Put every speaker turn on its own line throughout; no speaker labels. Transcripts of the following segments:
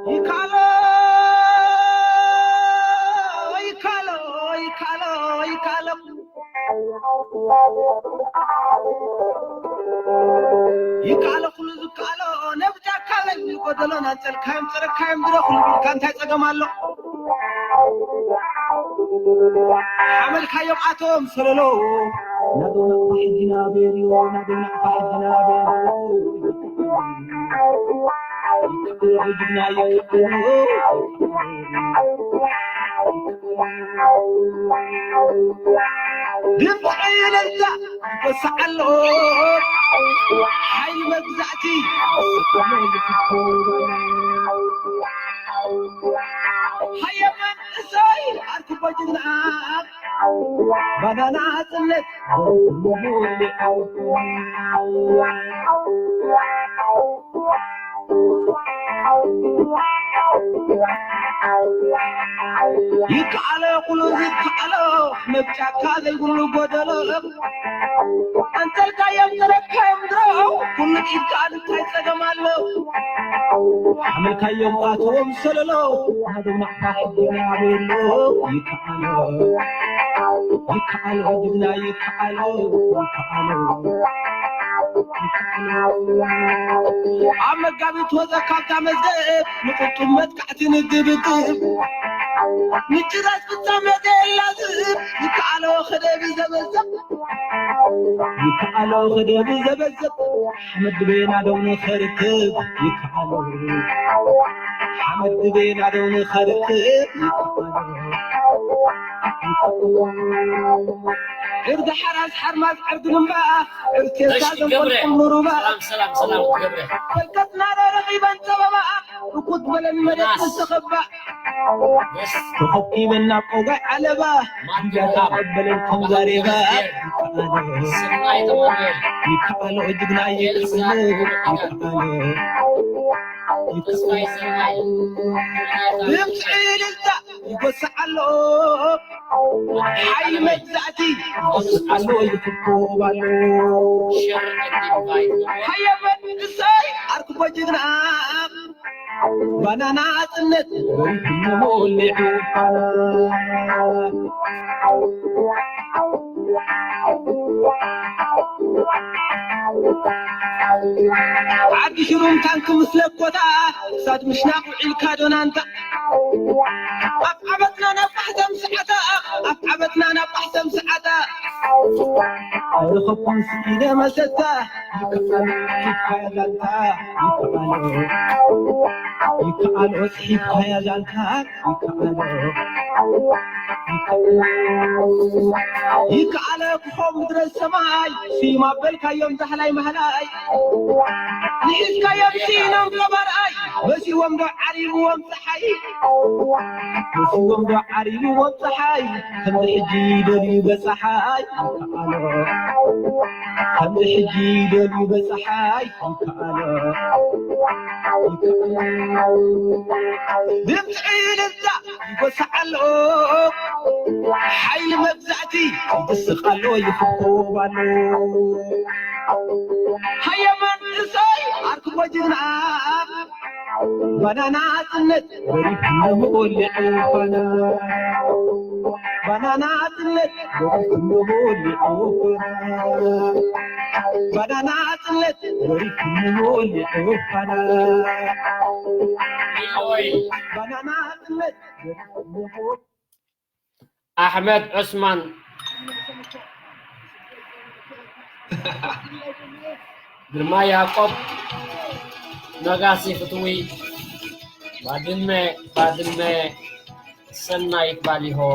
يكالو يكالو يكالو يكالو يكالو خلص كالو نبجع كالو يقدلون أنتل كايم ترى كايم درخل بالكان تاجم الله عمل كايم عتوم سلولو نادونا فحدنا بيريو نادونا فحدنا دمعي للتا وسعلو حي مبزعتي هيا من اساي اركب جناق بدنا عزلت يكعلى قلوب يكعلى نبجع كذا يقولوا بدل أنت الكايم تركهم درو كل إيد كان تايسا جمالو عمل كايم قاتهم سللو هذا نحتاج بيلو يكعلى جبنا يكعلى عمل قابل توزا كابتا مزدب نقطو مدكعتين الدبتب نتراس بتسامدي اللازب يكعلو خدبي زبزب يكعلو خدبي زبزب حمد بينا دون خركب يكعلو حمد بينا دون خركب عرض حراس حرماز عرض نمبا عرض كيساد والقمر
سلام قبره
فلكتنا رغيبا سببا ركض بلا المدد مستخبا تخطي من نقوق علبا جاتا قبل الكمزاريبا
سمعي تمام
يكالو اجدنا يمسعي للتا يقصعلو حي مجزعتي يقصعلو يفكوبالو هيا من قصاي أركب جدنا بنانا عطنت وريكم اللي عاد شروم تانك مسلك وتا صاد مشناق الكادون انت أبعبتنا نفحتم سعتا أبعبتنا نفحتم سعتا أرخبكم سيدة مستا يكالو سحيب هيا جانتا يكالو كفوم مدر السماي سيما بلكا يوم زحلاي مهلاي نحسكا يمسينا مقبراي بسي ومدو عريب ومسحاي بسي ومدو عريب ومسحاي خمد حجي دولي بسحاي خمد حجي دولي بسحاي بمسعي للتا يبسحلو حيل مبزعتي يبسخلو يفقوبالو هيا من إساي أركب وجدنا بنانا عطنت وريك نمول لعوفنا بنانا عطنت وريك نمول لعوفنا بنانا عطنت وريك نمول لعوفنا بنانا عطنت وريك نمول
أحمد عثمان ግርማ ያዕቆብ ነጋሲ ፍትዊ ባድመ ሰናይት ባሊሆ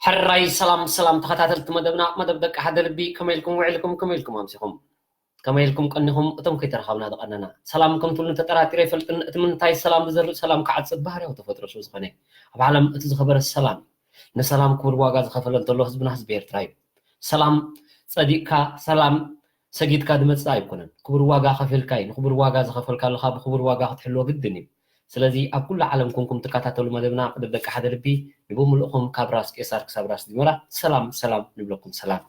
حراي سلام سلام تخاتلت مدبنا مدب دق حد لبي كميلكم وعلكم كميلكم امسكم كميلكم كانهم اتم كيترخبنا دقننا سلامكم تولن تطراتيري فلتن اتمنتاي سلام بزر سلام كعصب بحريو تفطر شو زخني اب عالم اتزخبر السلام نسلام كبر واغا زخفل انتلو حزبنا حزب ኤርትራይ سلام صديقك سلام سجيدك دمص አይኮነን كبر واغا خفلكاي كبر واغا زخفلካ ለኻ بكبر واغا ክትሕልዎ ግድን እዩ ስለዚህ ኣብ ኩሉ ዓለም ኩንኩም ትከታተሉ መደብና ደቂ ሓደ ልቢ ንብምልኡኹም ካብ ራስ ቄሳር ክሳብ ራስ ዲሞራ ሰላም ሰላም ንብለኩም ሰላም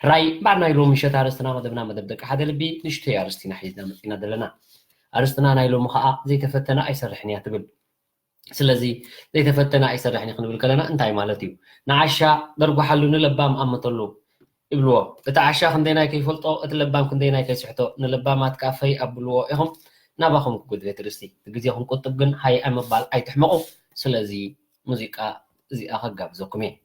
ራይ ባዕና ኢሎም ምሸት ኣርስትና መደብና መደብ ደቂ ሓደ ልቢ ንሽተይ ኣርስቲና ሒዝና መፂና ዘለና ኣርስትና ናይ ሎሚ ከዓ ዘይተፈተነ ኣይሰርሕን እያ ትብል ስለዚ ዘይተፈተነ ኣይሰርሕን ክንብል ከለና እንታይ ማለት እዩ ንዓሻ ደርጓሓሉ ንለባም ኣመተሉ ይብልዎ እቲ ዓሻ ክንደይ ናይ ከይፈልጦ እቲ ለባም ክንደይ ናይ ከይስሕቶ ንለባማት ካፈይ ኣብልዎ ኢኹም نابخم كود فيترستي تجزيهم كتب جن هاي أمبال أي تحمقوا سلزي موسيقى زي أخجاب زوكمي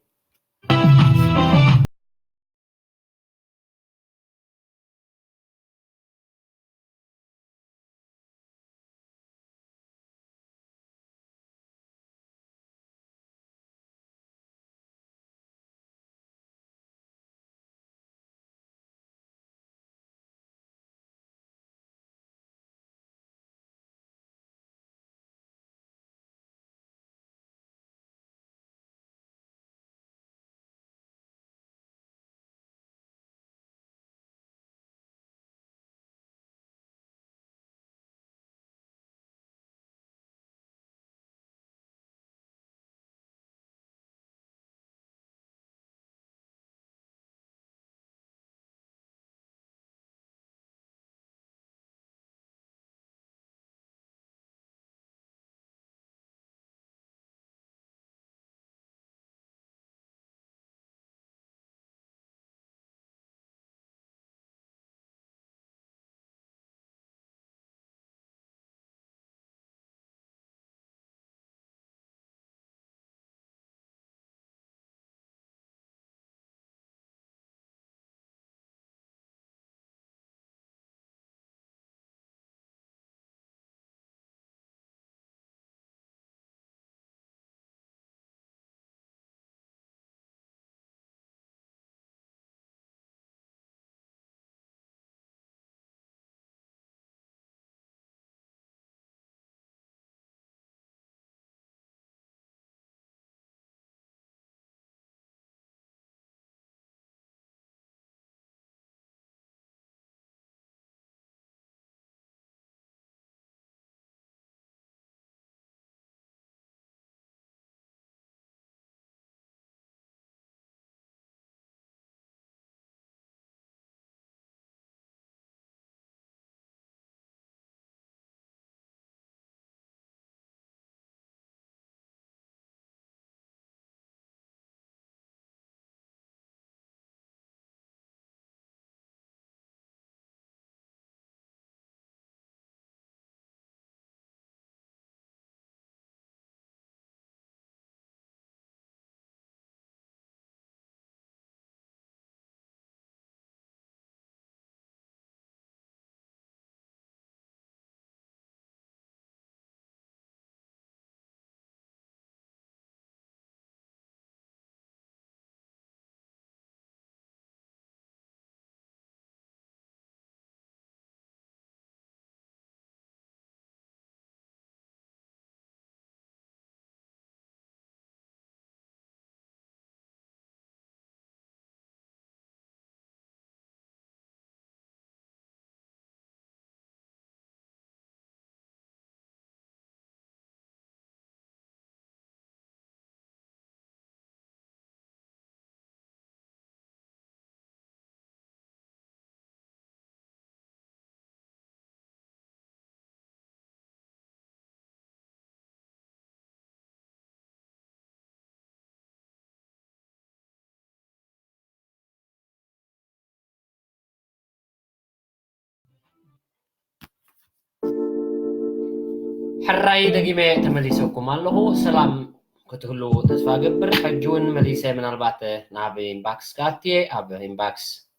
حراي دقيمة تمليسوكم الله سلام كتقولوا تسفى قبر حجون مليسة من البات ناب إنباكس كاتي أب إنباكس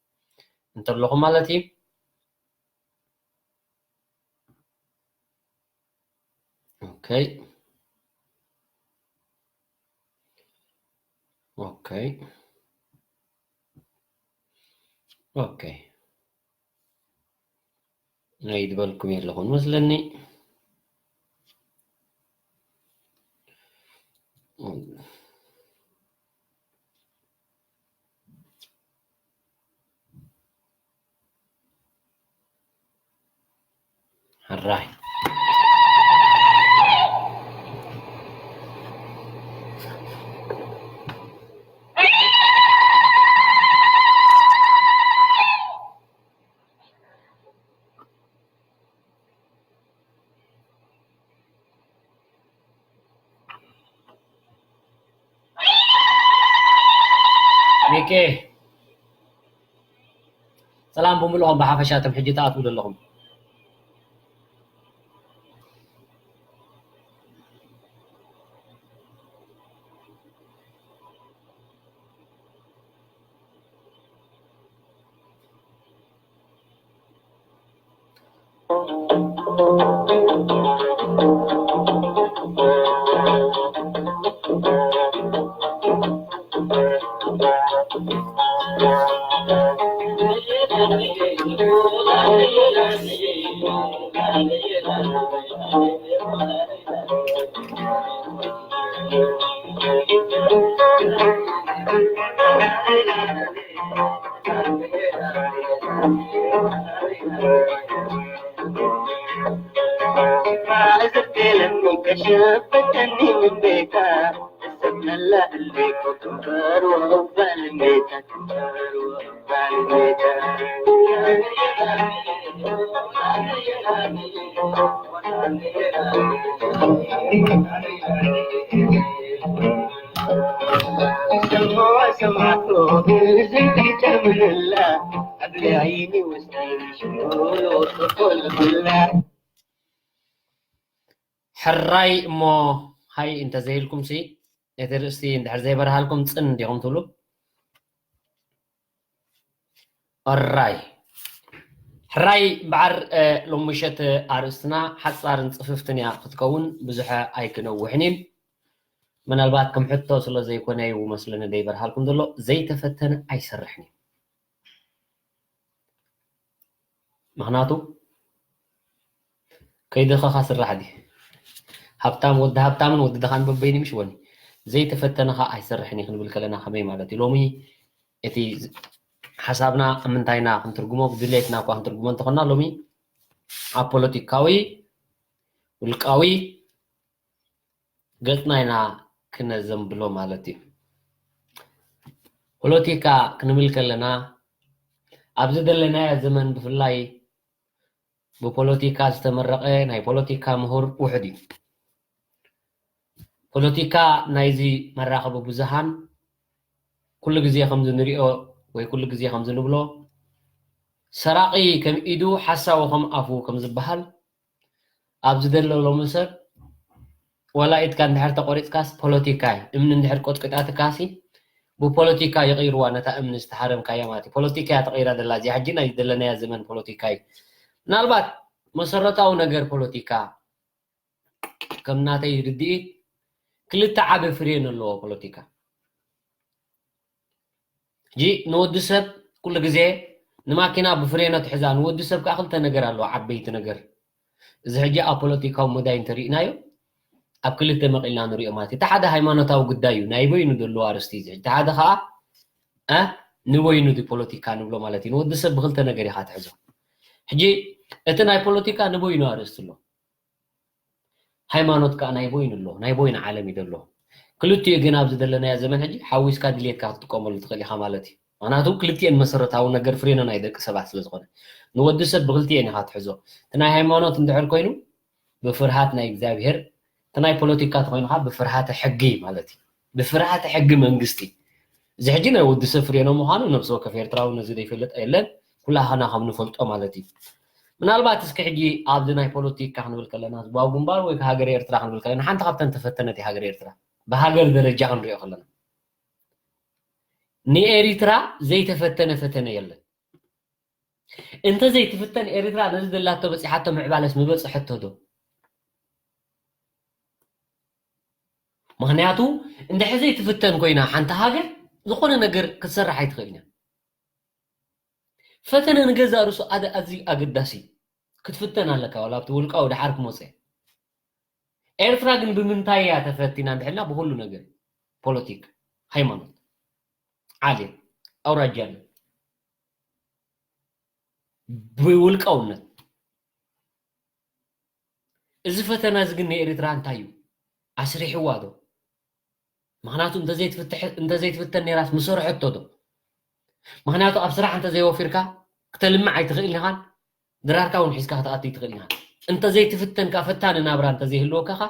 انتبلغوا مالتي أوكي اوكي نعيد بالكم يلهون مثلني الراي ميكي سلام بملهم بحافشاتهم حجي تقول لهم
كشفتني من بيتها سبنا الله اللي كنت وعقبال بيتها وعقبال بيتها سمعته زيت من الله قبل عيني واستنشقوا وصفوا بالله
حراي مو هاي انت زي لكم سي اترستي انت زي برها لكم تصن ديهم تقولوا الراي حراي بعر لو مشت ارستنا حصار نصففتني اخذكون بزحه اي كنوحنين من البات كم حتى سلا زي كوني ومثلا دي برها لكم دلو زي تفتن اي سرحني معناته كيد خاص الرحدي هبتام ود دخان ببيني مش وني زي تفتنها ايسرحني خنبل كلنا خمي مالتي لومي اتي حسابنا امنتاينا كنترجمو بدليتنا كو كنترجمو انتخنا لومي ابوليتيكاوي والقاوي قلتنا كنزم بلو مالتي بوليتيكا كنمل كلنا ابزدلنا يا زمن بفلاي ببوليتيكا استمرقه ناي بوليتيكا مهور وحدي بوليتيكا نايزي مراقب بزهان كل جزية خمس نريئو وكل جزية خمس نبلو سراقي كم إيدو حسا وخم أفو كم زبهال أبزدل لو مصر ولا إد كان دحر تقوريت كاس بوليتيكاي إمن دحر قد قطعت كاسي ببوليتيكا يغيروا نتا أمن استحرم كياماتي بوليتيكا تغير هذا اللازي حجينا يدلنا يا زمن بوليتيكاي نالبات مسرطاو نجر بوليتيكا كم ناتا يردئت كلتا عاب فرين اللو بوليتيكا جي نود سب كل جزء نماكينا بفرينة حزان نود سب كأخلت نجر اللو عبيت نجر إذا هجي بوليتيكا ومداين ترينايو أب كلتا مقيلنا نريو ماتي تحدا هايمانوتاو قدايو نايبوينو دلو عرستيزي تحدا خا نوينو دي بوليتيكا نبلو مالتي نود سب بخلت نجري خات حزو حجي اتناي بوليتيكا نبوينو عرستلو هايمانوت كا نايبوين اللو نايبوين عالمي دلو كلتي جناب زدلنا يا زمن هجي حويس كاد ليك كاتقوم تخلي خمالتي معناتو كلتي مسرتاو نجر فرينا نايدك سبع سلازغونه نود سب بغلتي اني هات حزو تناي هايمانوت اندحر كوينو بفرحات ناي اغزابير تناي بوليتيكا تخوينو ها بفرحات حقي مالتي بفرحات حق منغستي زحجينا ود سب فرينا مخانو نفسو كفيرتراو نزيد يفلط ايلن كلها هنا خم نفلطو مالتي ምናልባት እስከ ሕጂ ኣብ ናይ ፖለቲካ ክንብል ከለና ህዝባዊ ግንባር ወይ ሃገር ኤርትራ ክንብል ከለና ሓንቲ ካብተን ተፈተነት ሃገር ኤርትራ ብሃገር ደረጃ ክንሪኦ ከለና ንኤርትራ ዘይተፈተነ ፈተነ የለን እንተ ዘይተፈተነ ኤርትራ ነዚ ደላቶ በፂሓቶ ምዕባለስ ምበፅሐቶ ዶ ምክንያቱ እንድሕር ዘይትፍተን ኮይና ሓንቲ ሃገር ዝኾነ ነገር ክትሰርሕ ኣይትኽእልኛ ፈተነ ንገዛ ርእሱ ኣዝዩ ኣገዳሲ ክትፍተን ኣለካ ዋላ ኣብቲ ውልቃዊ ድሓር ክመፅእ ኤርትራ ግን ብምንታይ እያ ተፈቲና እንድሕልና ብኩሉ ነገር ፖለቲክ ሃይማኖት ዓልየ ኣውራጃነት ብውልቃውነት እዚ ፈተና እዚ ግን ንኤርትራ እንታይ እዩ ኣስሪሕዋ ዶ ምክንያቱ እንተዘይትፍተን ነይራስ ምሰርሐቶ ዶ ምክንያቱ ኣብ ስራሕ እንተዘይወፊርካ ክተልምዕ ኣይትኽእል ኢኻን ድራርካ እውን ሒዝካ ክትኣቱ ይትኽእል ኢኻ እንተዘይትፍተንካ ፈታኒ ናብራ እንተዘይህልወካ ኸ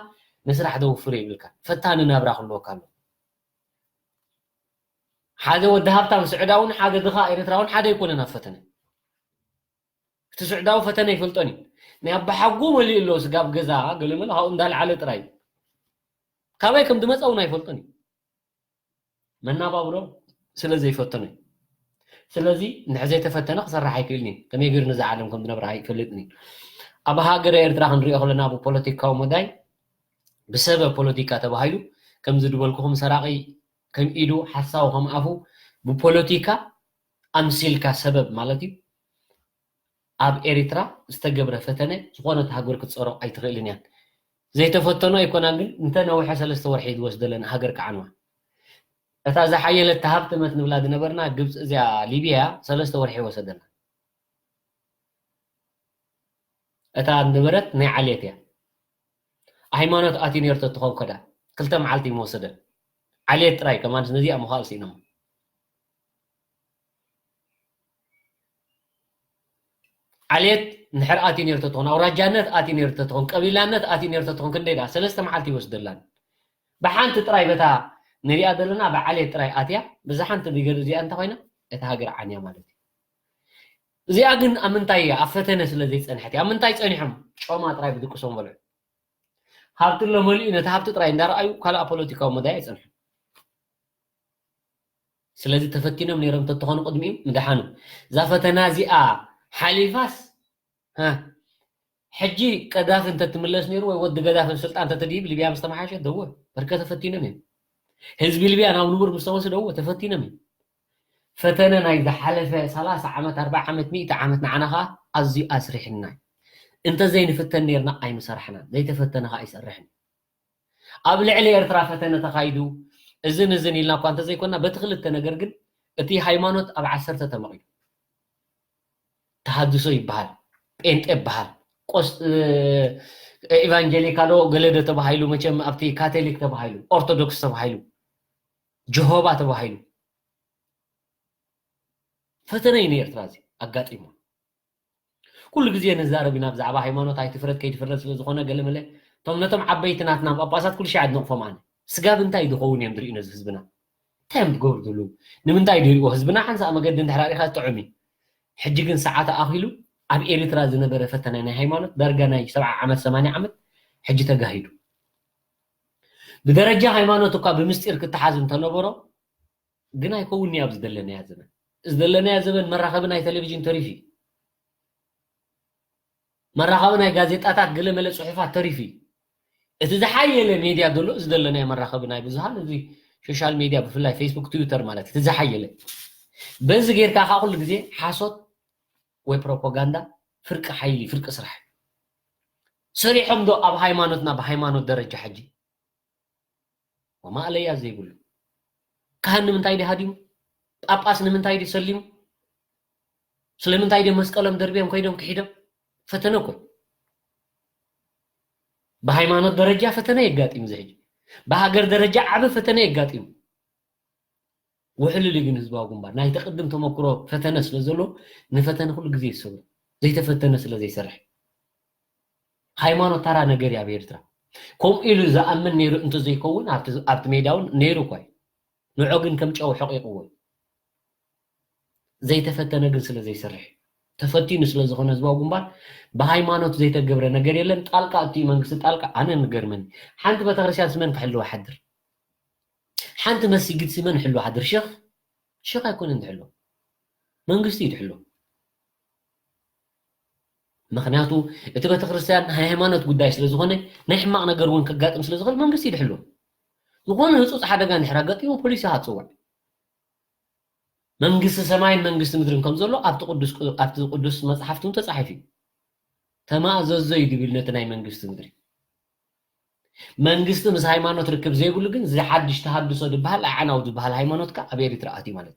ንስራሕ ደውፍር ይብልካ ፈታኒ ናብራ ክህልወካ ኣሎ ሓደ ወዲ ሃብታም ስዕዳውን ሓደ ድኻ ኤርትራውን ሓደ ይኮነን ኣብ ፈተነ እቲ ስዕዳዊ ፈተነ ይፈልጦን እዩ ናይ ኣባሓጎ መሊኡ ኣሎ ስጋብ ገዛ ገለመለ ካብኡ እንዳልዓለ ጥራይ ካበይ ከም ድመፀ እውን ኣይፈልጦን እዩ መናባብሮ ስለዘይፈተኑ እዩ ስለዚ ንሕዘ ተፈተነ ክሰርሕ ኣይክእልኒ ከመይ ገይሩ ነዚ ዓለም ከም ዝነብረ ኣይፈልጥኒ ኣብ ሃገረ ኤርትራ ክንሪኦ ከለና ብፖለቲካዊ መዳይ ብሰበብ ፖለቲካ ተባሂሉ ከምዚ ድበልኩኹም ሰራቂ ከም ኢዱ ሓሳቡ ከም ኣፉ ብፖለቲካ ኣምሲልካ ሰበብ ማለት እዩ ኣብ ኤርትራ ዝተገብረ ፈተነ ዝኾነት ሃገር ክትፀሮ ኣይትኽእልን እያ ዘይተፈተኑ ኣይኮናን ግን እንተነዊሐ 3 ወርሒ ዝወስደለን ሃገር ከዓንዋ እታ ዝሓየለት ሃብተመት ንብላ ዝነበርና ግብፂ እዚኣ ሊብያ 3 ወርሒ ወሰደና እታ ነበረት ናይ ዓልየት እያ ሃይማኖት ኣቲ ነርቶ ትኾን ኮዳ 2 መዓልቲ ይመወሰደ ዓልየት ጥራይ ከማንስ ነዚኣ ምኻልሲ ኢና ዓልየት ንሕር ኣቲ ነርቶ ትኾን ኣውራጃነት ኣቲ ነርቶ ትኾን ቀቢላነት ኣቲ ነርቶ ትኾን ክንደይዳ 3 መዓልቲ ይወስደላን ብሓንቲ ጥራይ በታ نريا دلنا بعلي تراي آتيا بزحان تديجر زي أنت خوينا يتهاجر عنيا مالتي زي أجن أمنتاي أفتنا سلذيس أنا حتى أمنتاي أنيهم شو ما تراي بدك سوم ولا هابت له ملي إن تهابت تراي ندار أيو كلا أبوليتيكا ومدايس أنا سلذي تفتينا من يرم تطهون قدمي مدحانو زافتنا زي حليفاس ها حجي كداف أنت تملس نيرو وود كداف السلطان أنت تديب اللي بيعمل سماحة دوّة بركة تفتينا من حزب اللي بيعنا ونور مستوى سدوّة تفتينا من فتنا نايد حلفة 3 عامات 4 عامات 100 عامات نعناها أزي أسرحنا أنت زين فتن نيرنا أي مسرحنا زي تفتنا هاي سرحنا قبل علي إرترا فتنا تقايدو إذن إلنا كنت زي كنا بدخل التنجرجل أتي هايمانوت أب 10 تمرين تحدثوا يبهال أنت إبهال قص إيفانجيليكالو قلدة تبهايلو مچم أبتي كاثوليك تبهايلو أرثوذكس تبهايلو جهوبا تبهايلو فتنين إرترازي أقاطيمو كل جزء نزار بنا بزعبا هايمانوت هاي تفرد كي تفرد سلزخونا قال مله توم نتم عبيتناتنا باباسات كل شيء عندنا فمانه سقاب انتاي دخون يمدري نز حزبنا تم تقول دلو نمنتاي ديرو حزبنا حنسا ما قد انتحراري خاص تعمي حجيكن ساعات اخيلو اب إريترا زنبره فتنين هايمانوت درجاناي 7 عامات 8 عامات حجي تقاهيدو بدرجه هايمانوتو كا بمستير كتحازم تنبرو غنا يكونني ابز دلنا يا زمن ازدلنا يا زمن مراخبنا تلفزيون تريفي مراخبنا غازيطاتات قلمل صحيفات تريفي اتزحايله ميديا دلو ازدلنا مراخبنا بزحال زي سوشيال ميديا بفلاي فيسبوك تويتر مالت اتزحايله بز غيركا كل غزي حاسوت وي بروباغندا فرق حيلي فرق سرح سريحهم دو اب هايمانوتنا بهايمانوت درجه حجي وما عليا زي يقول كان من تايدي هاديم اباس من تايدي سليم سليم تايدي مسقلم دربيهم كيدم كحيدم فتنكو بهايمانوت درجه فتنه يغاطيم زيج بهاجر درجه عب فتنه يغاطيم وحلل يجن حزبا غنبار ناي تقدم تمكرو فتنه سلازلو نفتنه كل غزي يسو زي تفتنه سلازي يسرح هايمانوت ترى ነገር ያ በኤርትራ كم إلو زأمن نيرو انتو زي كون عبت ميداون نيرو كوي نوعو جن كم تشاو حقيقو زي تفتنه جن سلازي يسرح تفتين سلازخون حزبا غنبار بهايمانوت زي تجبر ነገር የለን ጣልቃ እቲ መንግስት ጣልቃ አነ ንገርመን ሓንቲ በተክርስቲያን ስመን ክሕልዋ ሓድር ሓንቲ መስጊድ ስመን ሕልዋ ሓድር ሸኽ ኣይኮነ እንትሕልዋ መንግስቲ ይድሕልዋ ምክንያቱ እቲ በተክርስቲያን ሃይማኖት ጉዳይ ስለዝኾነ ናይ ሕማቅ ነገር እውን ከጋጥም ስለዝኽእል መንግስቲ ይድሕልዋ ዝኾነ ህፁፅ ሓደጋ ንሕራ ገጢሙ ፖሊስ ይሃፅዋዕ መንግስቲ ሰማይን መንግስቲ ምድርን ከም ዘሎ ኣብቲ ቅዱስ መጽሓፍቱን ተጻሒፉ ተማዘዞ ይድብል ነቲ ናይ መንግስቲ ምድሪ መንግስቲ ምስ ሃይማኖት ርክብ ዘይብሉ ግን ዝሓድሽ ተሃድሶ ዝበሃል ኣዓናው ዝበሃል ሃይማኖት ካ ኣብ ኤርትራ ኣትዩ ማለት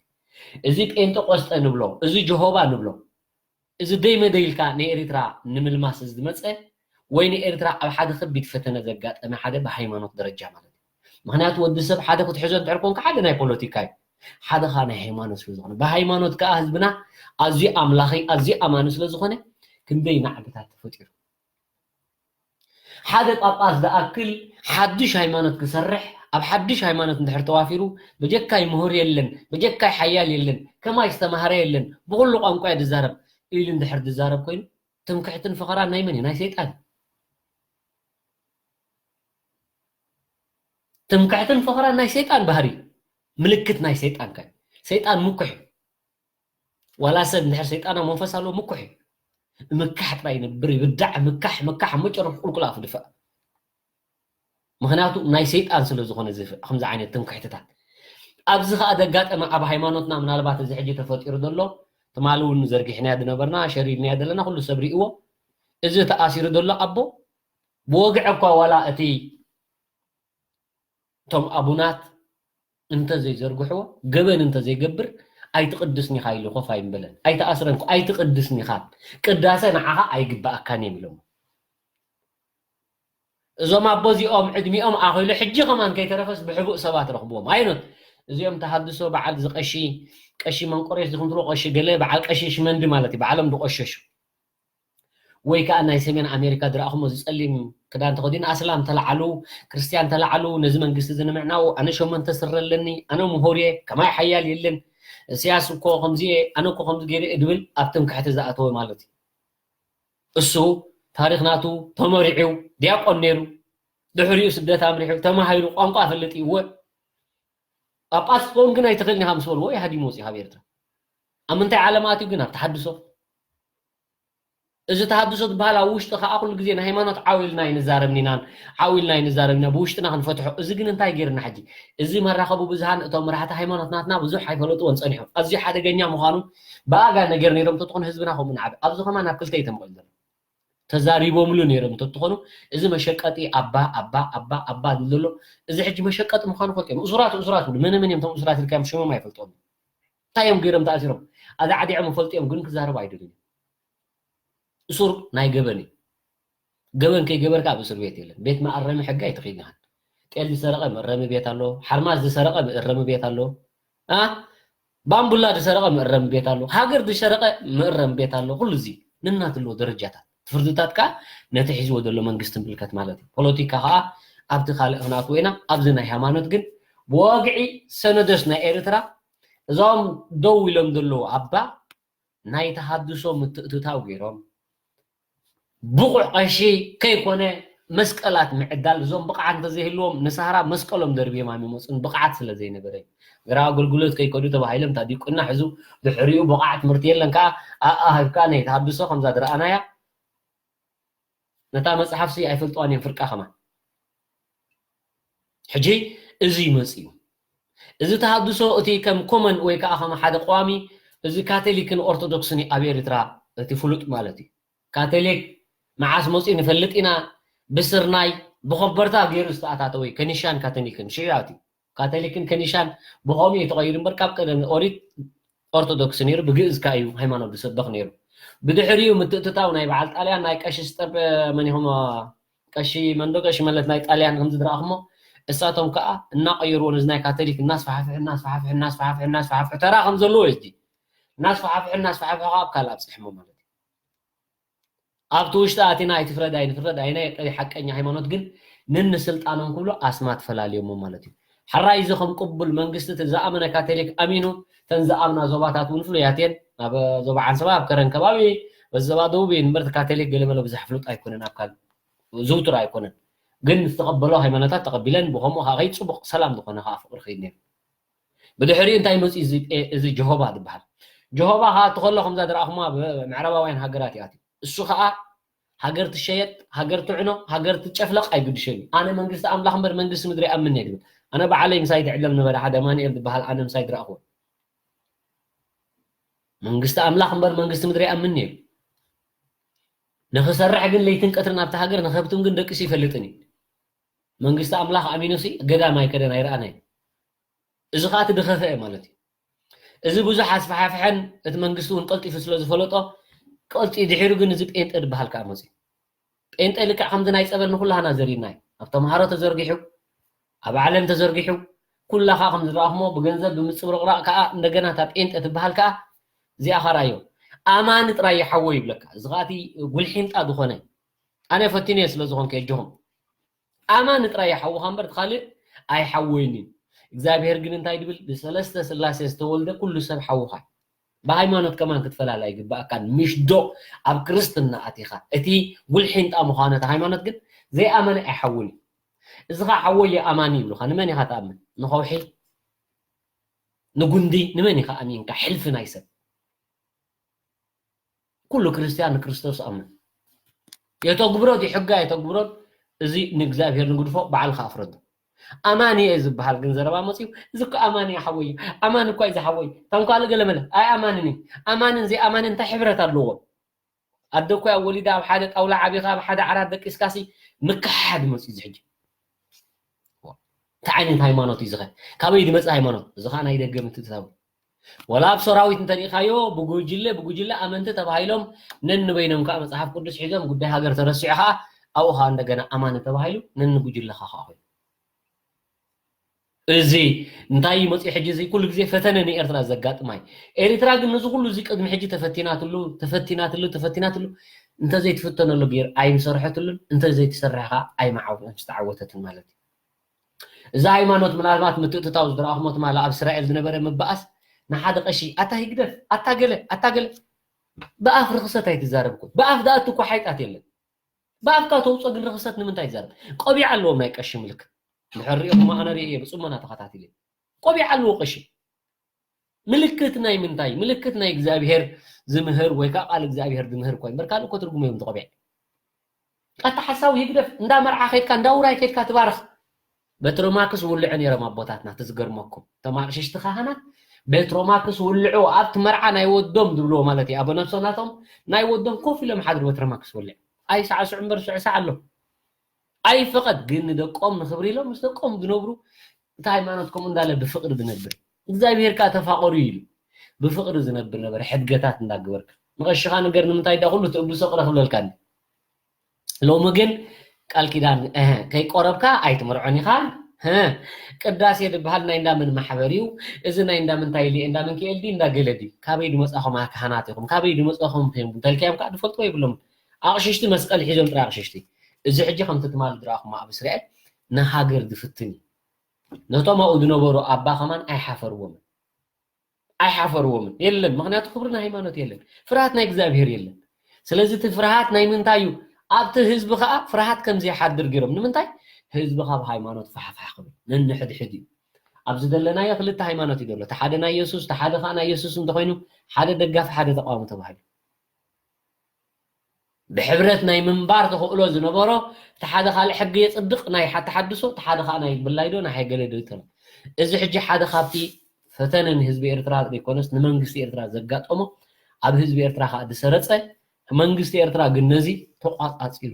እዚ ጴንጤቆስጠ ንብሎ እዚ ጀሆባ ንብሎ እዚ ደይመደይልካ ንኤርትራ ንምልማስ ዝመፀ ወይ ንኤርትራ ኣብ ሓደ ከቢድ ፈተነ ዘጋጠመ ሓደ ብሃይማኖት ደረጃ ማለት ምክንያቱ ወዲ ሰብ ሓደ ክትሕዞ እንድሕር ኮንካ ሓደ ናይ ፖለቲካ እዩ ሓደ ካ ናይ ሃይማኖት ስለ ዝኾነ ብሃይማኖት ከዓ ህዝብና ኣዝዩ ኣምላኺ ኣዝዩ ኣማኒ ስለ ዝኾነ ክንደይ ናዕብታት ተፈጢሩ ሓደ ጳጳስ ዝኣክል ሓድሽ ሃይማኖት ክሰርሕ ኣብ ሓድሽ ሃይማኖት እንድሕር ተዋፊሩ በጀካይ ምሁር የለን በጀካይ ሓያል የለን ከማይ ዝተማሃረ የለን ብኩሉ ቋንቋ ዝዛረብ ኢሉ እንድሕር ዝዛረብ ኮይኑ ትምክሕትን ፍኸራን ናይ መን እዩ ናይ ሰይጣን ትምክሕትን ፍኸራን ናይ ሰይጣን ባህሪ ምልክት ናይ ሰይጣን ካይ ሰይጣን ምኩሕ ወላ ሰብ እንድሕር ሰይጣናዊ መንፈስ ኣለዎ ምኩሕ ምካሕ ጥራይ ነብር ይብዳዕ ምካሕ መጨረፍ ቁልቁል ኣፍ ድፋእ ምክንያቱ ናይ ሰይጣን ስለ ዝኾነ ከምዚ ዓይነት ትምክሕትታት ኣብዚ ከዓ ደጋጠመ ኣብ ሃይማኖትና ምናልባት እዚ ሕጂ ተፈጢሩ ዘሎ ትማሊ እውን ዘርጊሕናያ ዝነበርና ሸሪድናያ ዘለና ኩሉ ሰብ ሪእዎ እዚ ተኣሲሩ ዘሎ ኣቦ ብወግዕ እኳ ዋላ እቲ እቶም ኣቡናት እንተዘይዘርግሕዎ ገበን እንተዘይገብር ኣይትቅድስኒ ኢኻ ኢሉ ኮፍ ኣይምበለን ኣይተኣስረንኩ ኣይትቅድስኒ ኢኻ ቅዳሴ ንዓኻ ኣይግባእካን እዮም ኢሎም እዞም ኣቦ እዚኦም ዕድሚኦም ኣኺሉ ሕጂ ከማን ከይተረፈስ ብሕቡእ ሰባት ረኽብዎም ኣይኖት እዚኦም ተሃድሶ በዓል ዝቀሺ ቀሺ መንቆሬስ ዝኽንትሎ ቀሺ ገለ በዓል ቀሺ ሽመንዲ ማለት እዩ በዓሎም ዝቆሸሹ ወይ ከዓ ናይ ሰሜን ኣሜሪካ ዝረኣኹሞ ዝፀሊም ክዳን ተኸዲኑ ኣስላም ተላዓሉ ክርስቲያን ተላዓሉ ነዚ መንግስቲ ዝንምዕናው ኣነ ሸመንተ ስረ ኣለኒ ኣነ ምሁር እየ ከማይ ሓያል የለን ስያስ እኮ ከምዚ ኣነ እኮ ከምዚ ገይረ ድብል ኣብ ትምክሕቲ ዝኣተወ ማለት እዩ እሱ ታሪክ ናቱ ተመሪዑ ዲያቆን ነይሩ ድሕሪኡ ስደት ኣምሪሑ ተማሂሩ ቋንቋ ፈለጥ እዩ ጳጳስ ክኸውን ግን ኣይትኽእልኒ ኢኻ ምስ በልዎ ኢሃዲም ወፂኡ ካብ ኤርትራ ኣብ ምንታይ ዓለም ኣትዩ ግን ኣብ ተሓድሶ እዚ ተሃድሶ ዝበሃል ኣብ ውሽጢ ከዓ ኩሉ ግዜ ናይ ሃይማኖት ዓዊልና ይንዛረብኒናን ዓዊልና ይንዛረብና ብውሽጥና ክንፈትሖ እዚ ግን እንታይ ገይርና ሕጂ እዚ መራኸቡ ብዝሃን እቶም መራሕቲ ሃይማኖት ናትና ብዙሕ ኣይፈለጥዎን ፀኒሖም ኣዝዩ ሓደገኛ ምዃኑ ብኣጋ ነገር ነይሮም ተትኾኑ ህዝብና ከምኡ ንዓበ ኣብዚ ኸማ ናብ ክልተ ይተምቀል ዘሎ ተዛሪቦምሉ ነይሮም ተትኾኑ እዚ መሸቀጢ ኣባ ዘሎ እዚ ሕጂ መሸቀጢ ምዃኑ ፈልጦም እሱራት ብሉ መነ እዮም ቶም እሱራት ኢልካዮም ሽሞም ኣይፈልጦም እንታይ እዮም ገይሮም ተኣሲሮም ኣዛ ዓዲዖም ፈልጢኦም ግን ክዛረቡ ኣይደልዩን እሱር ናይ ገበን እዩ ገበን ከይገበርካ ኣብ እስር ቤት የለን ቤት መኣረሚ ሕጊ ኣይትኽእልኒ ኢኻ ጤል ዝሰረቐ መእረሚ ቤት ኣሎ ሓርማዝ ዝሰረቐ መእረሚ ቤት ኣሎ ባምቡላ ዝሰረቐ መእረሚ ቤት ኣሎ ሃገር ዝሰረቐ መእረሚ ቤት ኣሎ ኩሉ እዚ ንናትለዎ ደረጃታት ፍርድታት ከዓ ነቲ ሒዝዎ ዘሎ መንግስቲ ምልከት ማለት እዩ ፖለቲካ ከዓ ኣብቲ ካልእ ክንኣትዎ ኢና ኣብዚ ናይ ሃይማኖት ግን ብወግዒ ሰነዶስ ናይ ኤርትራ እዞም ደው ኢሎም ዘለዉ ኣባ ናይ ተሃድሶ ምትእትታው ገይሮም ብቑዕ ቀሺ ከይኮነ መስቀላት ምዕዳል እዞም ብቕዓት እንተዘይህልዎም ንሳህራ መስቀሎም ደርብዮም ኣይመፁን ብቕዓት ስለ ዘይነበረ እዩ ግራ ኣገልግሎት ከይከዱ ተባሂሎም ታዲቁና ሕዙ ድሕሪኡ ብቕዓት ምርቲ የለን ከዓ ኣሃብካ ናይ ተሃድሶ ከምዛ ዝረኣናያ ነታ መፅሓፍ ኣይፈልጥዋን እዮም ፍርቃ ኸማ ሕጂ እዚ ይመፅ እዩ እዚ ተሃድሶ እቲ ከም ኮመን ወይ ከዓ ኸማ ሓደ ቋሚ እዚ ካቶሊክን ኦርቶዶክስን ኣብ ኤርትራ እቲ ፍሉጥ ማለት እዩ ካቶሊክ መዓስ መፅኡ ንፈልጥ ኢና ብስርናይ ብኸበርታ ገይሩ ዝተኣታተወ እዩ ከኒሻን ካቶሊክን ሽያት እዩ ካቶሊክን ከኒሻን ብኸምኡ እዩ ተቐይሩ እምበር ካብ ቀደም ኦሪት ኦርቶዶክስ ነይሩ ብግእዝካ እዩ ሃይማኖት ዝሰበኽ ነይሩ ብድሕሪኡ ምትእትታው ናይ በዓል ጣልያን ናይ ቀሺ ዝጠብ መን ኢኹም ቀሺ መንዶ ቀሺ መለት ናይ ጣልያን ከምዚ ዝረኣኹሞ እሳቶም ከዓ እናቐይርዎ ነዚ ናይ ካቶሊክ እናስፋሕፍሑ ተራ ከም ዘለዎ እዩ እናስፋሕፍሑ ኣብ ካልእ ኣብፅሕሞ ማለት እዩ ኣብቲ ውሽጢ ኣቲና ኣይትፍረድ ኣይናይ ሓቀኛ ሃይማኖት ግን ንንስልጣኖም ክብሎ ኣስማት ተፈላለዮሞ ማለት እዩ ሓራይ እዚ ከም ቅቡል መንግስቲ ዝኣመነ ካቶሊክ ኣሚኑ ተን ዝኣምና ዞባታት እውን ፍሉያት እየን ኣብ ዞባ ዓንሰባ ኣብ ከረን ከባቢ በዞባ ደቡብ እምበር ካቶሊክ ገለመለ ብዙሕ ፍሉጥ ኣይኮነን ኣብ ካልእ ዝውቱር ኣይኮነን ግን ዝተቐበሎ ሃይማኖታት ተቐቢለን ብከምኡ ከዓ ከይፅቡቕ ሰላም ዝኾነ ከዓ ፍቅሪ ከይድ ነይሩ ብድሕሪኡ እንታይ መፅኡ እዚ ጀሆባ ዝበሃል ጀሆባ ከዓ እትኸሎ ከምዛ ዝረኣኹሞ ኣብ ምዕራባውያን ሃገራት እያ እሱ ከዓ ሃገር ትሸየጥ ሃገር ትዕኖ ሃገር ትጨፍለቕ ኣይግድሸን እዩ ኣነ መንግስቲ ኣምላኽ እምበር መንግስቲ ምድሪ ኣምን እየ ድብል ኣነ በዓለይ ምሳይ ትዕለም ነበረ ሓደ ማንኤል ዝበሃል ኣነ ምሳይ ዝረኣኽዎ መንግስቲ ኣምላኽ እምበር መንግስቲ ምድሪ ኣምን እዩ ንኽሰርሕ ግን ለይትን ቀትርን ኣብቲ ሃገር ንኸብቱም ግን ደቂሱ ይፈልጥን እዩ መንግስቲ ኣምላኽ ኣሚኑሲ ገዳማይ ከደና ይረኣናይ እዚ ከዓ እቲ ድኸፈ ማለት እዩ እዚ ብዙሕ ኣስፋሕፍሐን እቲ መንግስቲ እውን ቀልጢፉ ስለ ዝፈለጦ ቀልጢ ድሒሩ ግን እዚ ጴንጠ ዝበሃል ከዓ መፅኡ ጴንጠ ልክዕ ከምዚ ናይ ፀበል ንኩላህና ዘሪና እዩ ኣብ ተምሃሮ ተዘርጊሑ ኣብ ዓለም ተዘርጊሑ ኩላኻ ከም ዝረኣኽሞ ብገንዘብ ብምፅብርቕራቕ ከዓ እንደገና እታ ጴንጠ ትበሃል ከዓ እዚኣ ኸራዮ ኣማኒ ጥራይ ይሓወ ይብለካ እዚ ከዓ እቲ ጉልሒምጣ ዝኾነ ኣነ ፈቲነ ስለ ዝኾንከ የጅኹም ኣማኒ ጥራይ ይሓውኻ እምበር እቲ ካልእ ኣይሓወይኒ እግዚኣብሔር ግን እንታይ ድብል ብሰለስተ ስላሴ ዝተወልደ ኩሉ ሰብ ሓውኻ ብሃይማኖት ከማን ክትፈላላ ይግባእካን ምሽዶ ኣብ ክርስትና ኣቲኻ እቲ ጉልሒምጣ ምዃኑ እቲ ሃይማኖት ግን ዘይኣመነ ኣይሓውን እዚ ከዓ ሓወየ ኣማኒ ይብሉኻ ንመን ኢኻ ተኣምን ንኸውሒ ንጉንዲ ንመን ኢኻ ኣሚንካ ሕልፊ ናይ ሰብ ኩሉ ክርስቲያን ንክርስቶስ ኣምን የተግብሮ ይሕጋ የተግብሮ እዚ ንእግዚኣብሔር ንግድፎ በዓልካ ኣፍረዶ ኣማኒ እየ ዝበሃል ግን ዘረባ መፅኡ እዚ እኮ ኣማኒ ሓወዩ ኣማኒ እኳ እዩ ዝሓወዩ ታንኳለ ገለመለ ኣይ ኣማንን እዩ ኣማንን ዘይኣማንን እንታይ ሕብረት ኣለዎ ኣደ እኳ ወሊዳ ኣብ ሓደ ጣውላ ዓቢኻ ኣብ ሓደ ዓራት ደቂስካሲ ምክሓድ መፅኡ እዚ ሕጂ እንታይ ዓይነት ሃይማኖት እዩ ዝኸ ካበይ ድመፅእ ሃይማኖት እዚ ከዓ ናይ ደገ ምትእትታው ወላ ኣብ ሰራዊት እንተሪኢኻዮ ብጉጅለ ኣመንቲ ተባሂሎም ነንበይኖም ከዓ መፅሓፍ ቅዱስ ሒዞም ጉዳይ ሃገር ተረሲዑ ከዓ ኣብኡ ከዓ እንደገና ኣማኒ ተባሂሉ ነንጉጅለኻ ከዓ ኮይኑ እዚ እንታይ መፅኡ ሕጂ እዚ ኩሉ ግዜ ፈተነ ንኤርትራ ዘጋጥማይ ኤርትራ ግን ነዚ ኩሉ እዚ ቅድሚ ሕጂ ተፈቲናትሉ እንተዘይትፍተነሉ ገይር ኣይምሰርሐትሉን እንተዘይትሰርሐ ከዓ ኣይመዓውትን ዝተዓወተትን ማለት እዩ እዚ ሃይማኖት ምናልባት ምትእትታው ዝረኣኽሞ ትማላ ኣብ እስራኤል ዝነበረ ምበኣስ ንሓደ ቀሺ ኣታ ይግደፍ ኣታገለ ብኣፍ ርክሰት ኣይትዛረብኩ ብኣፍ ዳኣቱ እኳ ሓይጣት የለን ብኣፍካ ተውፆ ግን ርክሰት ንምንታይ ይዛረብ ቆቢዕ ኣለዎም ናይ ቀሺ ምልክት ድሕር ሪኦኹም ኣነ ሪእየ ብፅሞና ተኸታቲለ ቆቢዕ ኣለዎ ቀሺ ምልክት ናይ ምንታይ ምልክት ናይ እግዚኣብሔር ዝምህር ወይ ከዓ ቃል እግዚኣብሔር ዝምህር ኮይ እምበር ካልእ እኮ ትርጉም እዮም ተቆቢዕ ኣታ ሓሳቡ ይግደፍ እንዳ መርዓ ከይድካ እንዳ ውራይ ከይድካ ትባርኽ በትሮማክስ ውልዑ ነይሮም ኣቦታትና ትዝገርመኩም ተማቅሽሽቲ ካህናት በትሮማክስ ውልዑ ኣብቲ መርዓ ናይ ወዶም ዝብልዎ ማለት እዩ ኣቦነብሶናቶም ናይ ወዶም ኮፍ ኢሎም ሓድር በትሮማክስ ውልዕ ኣይ ሳዕስዑ እምበር ስዕሳዕ ኣሎ ኣይ ፍቐድ ግን ንደቆም ንክብሪ ኢሎም ምስ ደቆም ዝነብሩ እቲ ሃይማኖትኩም እንዳለ ብፍቅሪ ዝነብር እግዚኣብሔር ከዓ ተፋቐሩ ኢሉ ብፍቅሪ ዝነብር ነበር ሕድገታት እንዳግበርካ ንቐሽኻ ነገር ንምንታይ ዳ ኩሉ ትእብሶ ቅረ ክብለልካኒ ሎሚ ግን ቃል ኪዳን ከይቆረብካ ኣይትምርዖን ኢኻ ቅዳሴ ዝበሃል ናይ እንዳምን ማሕበር እዩ እዚ ናይ እንዳምንታይ ኢሊ እንዳምን ክኤልዲ እንዳገለዲ ካበይ ድመፃኹም ካህናት ኢኹም ካበይ ድመፃኹም ተልክዮም ከዓ ድፈልጥዎ ይብሎም ኣቕሽሽቲ መስቀል ሒዞም ጥራይ ኣቕሽሽቲ እዚ ሕጂ ከምቲ ትማል ዝረኣኹም ኣብ እስራኤል ንሃገር ዝፍትን እዩ ነቶም ኣብኡ ዝነበሩ ኣባ ኸማን ኣይሓፈርዎምን የለን ምክንያቱ ክብሪ ናይ ሃይማኖት የለን ፍርሃት ናይ እግዚኣብሔር የለን ስለዚ እቲ ፍርሃት ናይ ምንታይ እዩ ኣብቲ ህዝቢ ከዓ ፍርሃት ከምዚ ይሓድር ገይሮም ንምንታይ ህዝቢ ካብ ሃይማኖት ፋሕፋሕ ክብል ነንሕድሕድ እዩ ኣብዚ ዘለናዮ ክልተ ሃይማኖት እዩ ዘሎ እቲ ሓደ ናይ ኢየሱስ እቲ ሓደ ከዓ ናይ ኢየሱስ እንተኮይኑ ሓደ ደጋፊ ሓደ ተቃዋሚ ተባሂሉ ብሕብረት ናይ ምንባር ተኽእሎ ዝነበሮ እቲ ሓደ ካልእ ሕጊ የፅድቕ ናይ ተሓድሶ እቲ ሓደ ከዓ ናይ ብላይዶ ናይ ሃይገለዶ ይተሎ እዚ ሕጂ ሓደ ካብቲ ፈተነ ንህዝቢ ኤርትራ ዘይኮነስ ንመንግስቲ ኤርትራ ዘጋጠሞ ኣብ ህዝቢ ኤርትራ ከዓ ዝሰረፀ መንግስቲ ኤርትራ ግን ነዚ ተቋፃፂሩ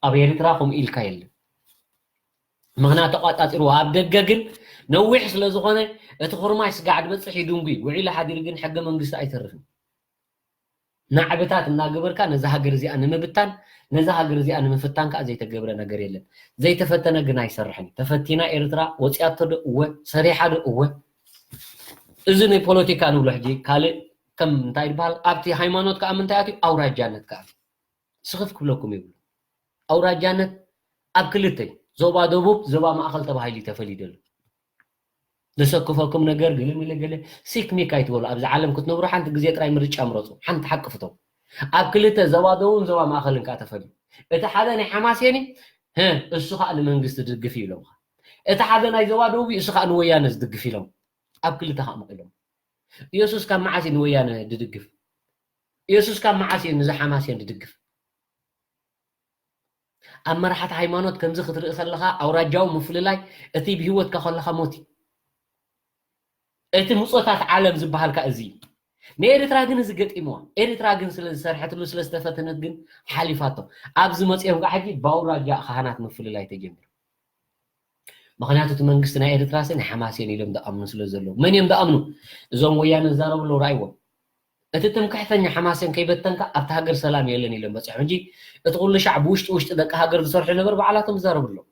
ኣብ ኤርትራ ከምኡ ኢልካ የለን ምክንያቱ ተቋፃፂሩ ኣብ ደገ ግን ነዊሕ ስለ ዝኾነ እቲ ኩርማይ ስጋዕ ድበፅሕ ይድንጉ ውዒሉ ሓዲሩ ግን ሕገ መንግስቲ ኣይተርፍን ናዕብታት እናገበርካ ነዚ ሃገር እዚኣ ንምብታን ነዚ ሃገር እዚኣ ንምፍታን ከዓ ዘይተገብረ ነገር የለን ዘይተፈተነ ግን ኣይሰርሕን ተፈቲና ኤርትራ ወፂኣቶ ዶ እወ ሰሪሓ ዶ እወ እዚ ናይ ፖለቲካ ንብሎ ሕጂ ካልእ ከም እንታይ ይበሃል ኣብቲ ሃይማኖት ከዓ ምንታይ ኣትዩ ኣውራጃነት ከዓ ስኽፍ ክብለኩም ይብሉ ኣውራጃነት ኣብ ክልተ ዞባ ደቡብ ዞባ ማእኸል ተባሂሉ ተፈልዩ ዘሎ ዝሰክፈኩም ነገር ገለ ሲክሚክ ኣይትበሉ ኣብዚ ዓለም ክትነብሩ ሓንቲ ግዜ ጥራይ ምርጫ ምረፁ ሓንቲ ሓቅፍቶም ኣብ ክልተ ዞባ ደቡብን ዞባ ማእኸልን ከዓ ተፈልዩ እቲ ሓደ ናይ ሓማሴኒ እሱ ከዓ ንመንግስቲ ዝድግፍ ኢሎም እቲ ሓደ ናይ ዞባ ደቡብ እሱ ከዓ ንወያነ ዝድግፍ ኢሎም ኣብ ክልተ ከዓ መቂሎም ኢየሱስ ካብ መዓስ ንወያነ ዝድግፍ ኢየሱስ ካብ መዓስ ንዚ ሓማሴን ዝድግፍ ኣብ መራሕቲ ሃይማኖት ከምዚ ክትርኢ ከለካ ኣውራጃዊ ምፍልላይ እቲ ብሂወትካ ከለካ ሞት እቲ ምፆታት ዓለም ዝበሃልካ እዚ نيرترا جن زقطيموا إريترا جن سرحت له سلستفتنت جن حليفاته أبز مصيهم قاعد باورا جاء خانات مفل لا يتجمر مخنياتو تمنغستنا إريترا سن حماسين يلم دا أمنو سلزلو من يم دا أمنو زوم ويان زارو لو رايو أتتم كحتني حماسين كيبتنك أبتهاجر سلام يلني لم بس حنجي تقول لشعب وش دك هاجر صرح نبر بعلاتهم زارو له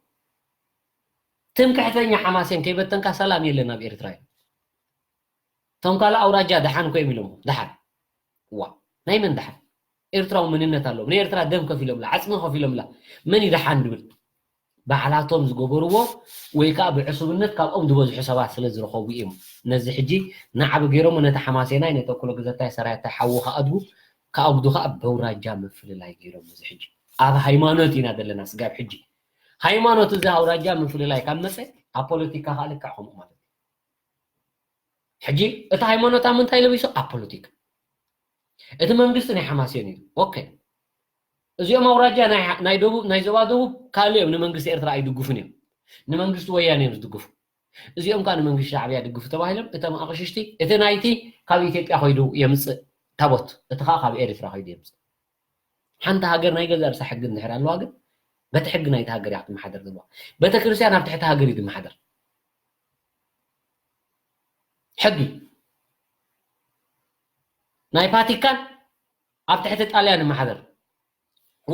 تم كحتني حماسين كيبتنك سلام يلنا بإريترا تم قال أوراجا دحان كوي ميلوم دحان وا ناي من دحان إرترا ومننا تالو من إرترا دم كفيلم لا عصم كفيلم لا من يدحان دبل بعلاتهم زغبروا ويكا بعصبنت كابهم دبوز حسابات سلازر خويهم نزي حجي نعب غيرهم نتا حماسينا نتكلو غزتا سرايا تحوخ ادغو كابدوخا بوراجا مفل لاي غيرهم نزي حجي اب هايمانوتينا دلنا سغاب حجي هايمانوت زي اوراجا مفل لاي كامنسه ابوليتيكا خالقهم مالك حجي اتا هايمانوت امنتاي لبيسو ابوليتيك اتا منغستني حماسيني اوكي እዚኦም አውራጃ ናይ ደቡብ ናይ ዘባ ደቡብ ካልኦም ንመንግስቲ ኤርትራ ኣይድግፉን ንመንግስቲ ወያኔ እዮም ዝድግፉ እዚኦም ከዓ ንመንግስቲ ሻዕብያ ድግፉ ተባሂሎም እቶም ኣቕሽሽቲ እቲ ናይቲ ካብ ኢትዮጵያ ኮይዱ የምፅእ ታቦት እቲ ከዓ ካብ ኤርትራ ኮይዱ የምፅእ ሓንቲ ሃገር ናይ ገዛ ርሳ ሕጊ እንድሕር ኣለዋ ግን በቲ ሕጊ ናይቲ ሃገር እያ ክትመሓደር ዘለዋ ቤተ ክርስቲያን ኣብ ትሕቲ ሃገር እዩ ዝመሓደር ሕጊ ናይ ቫቲካን ኣብ ትሕቲ ጣልያን ይመሓደር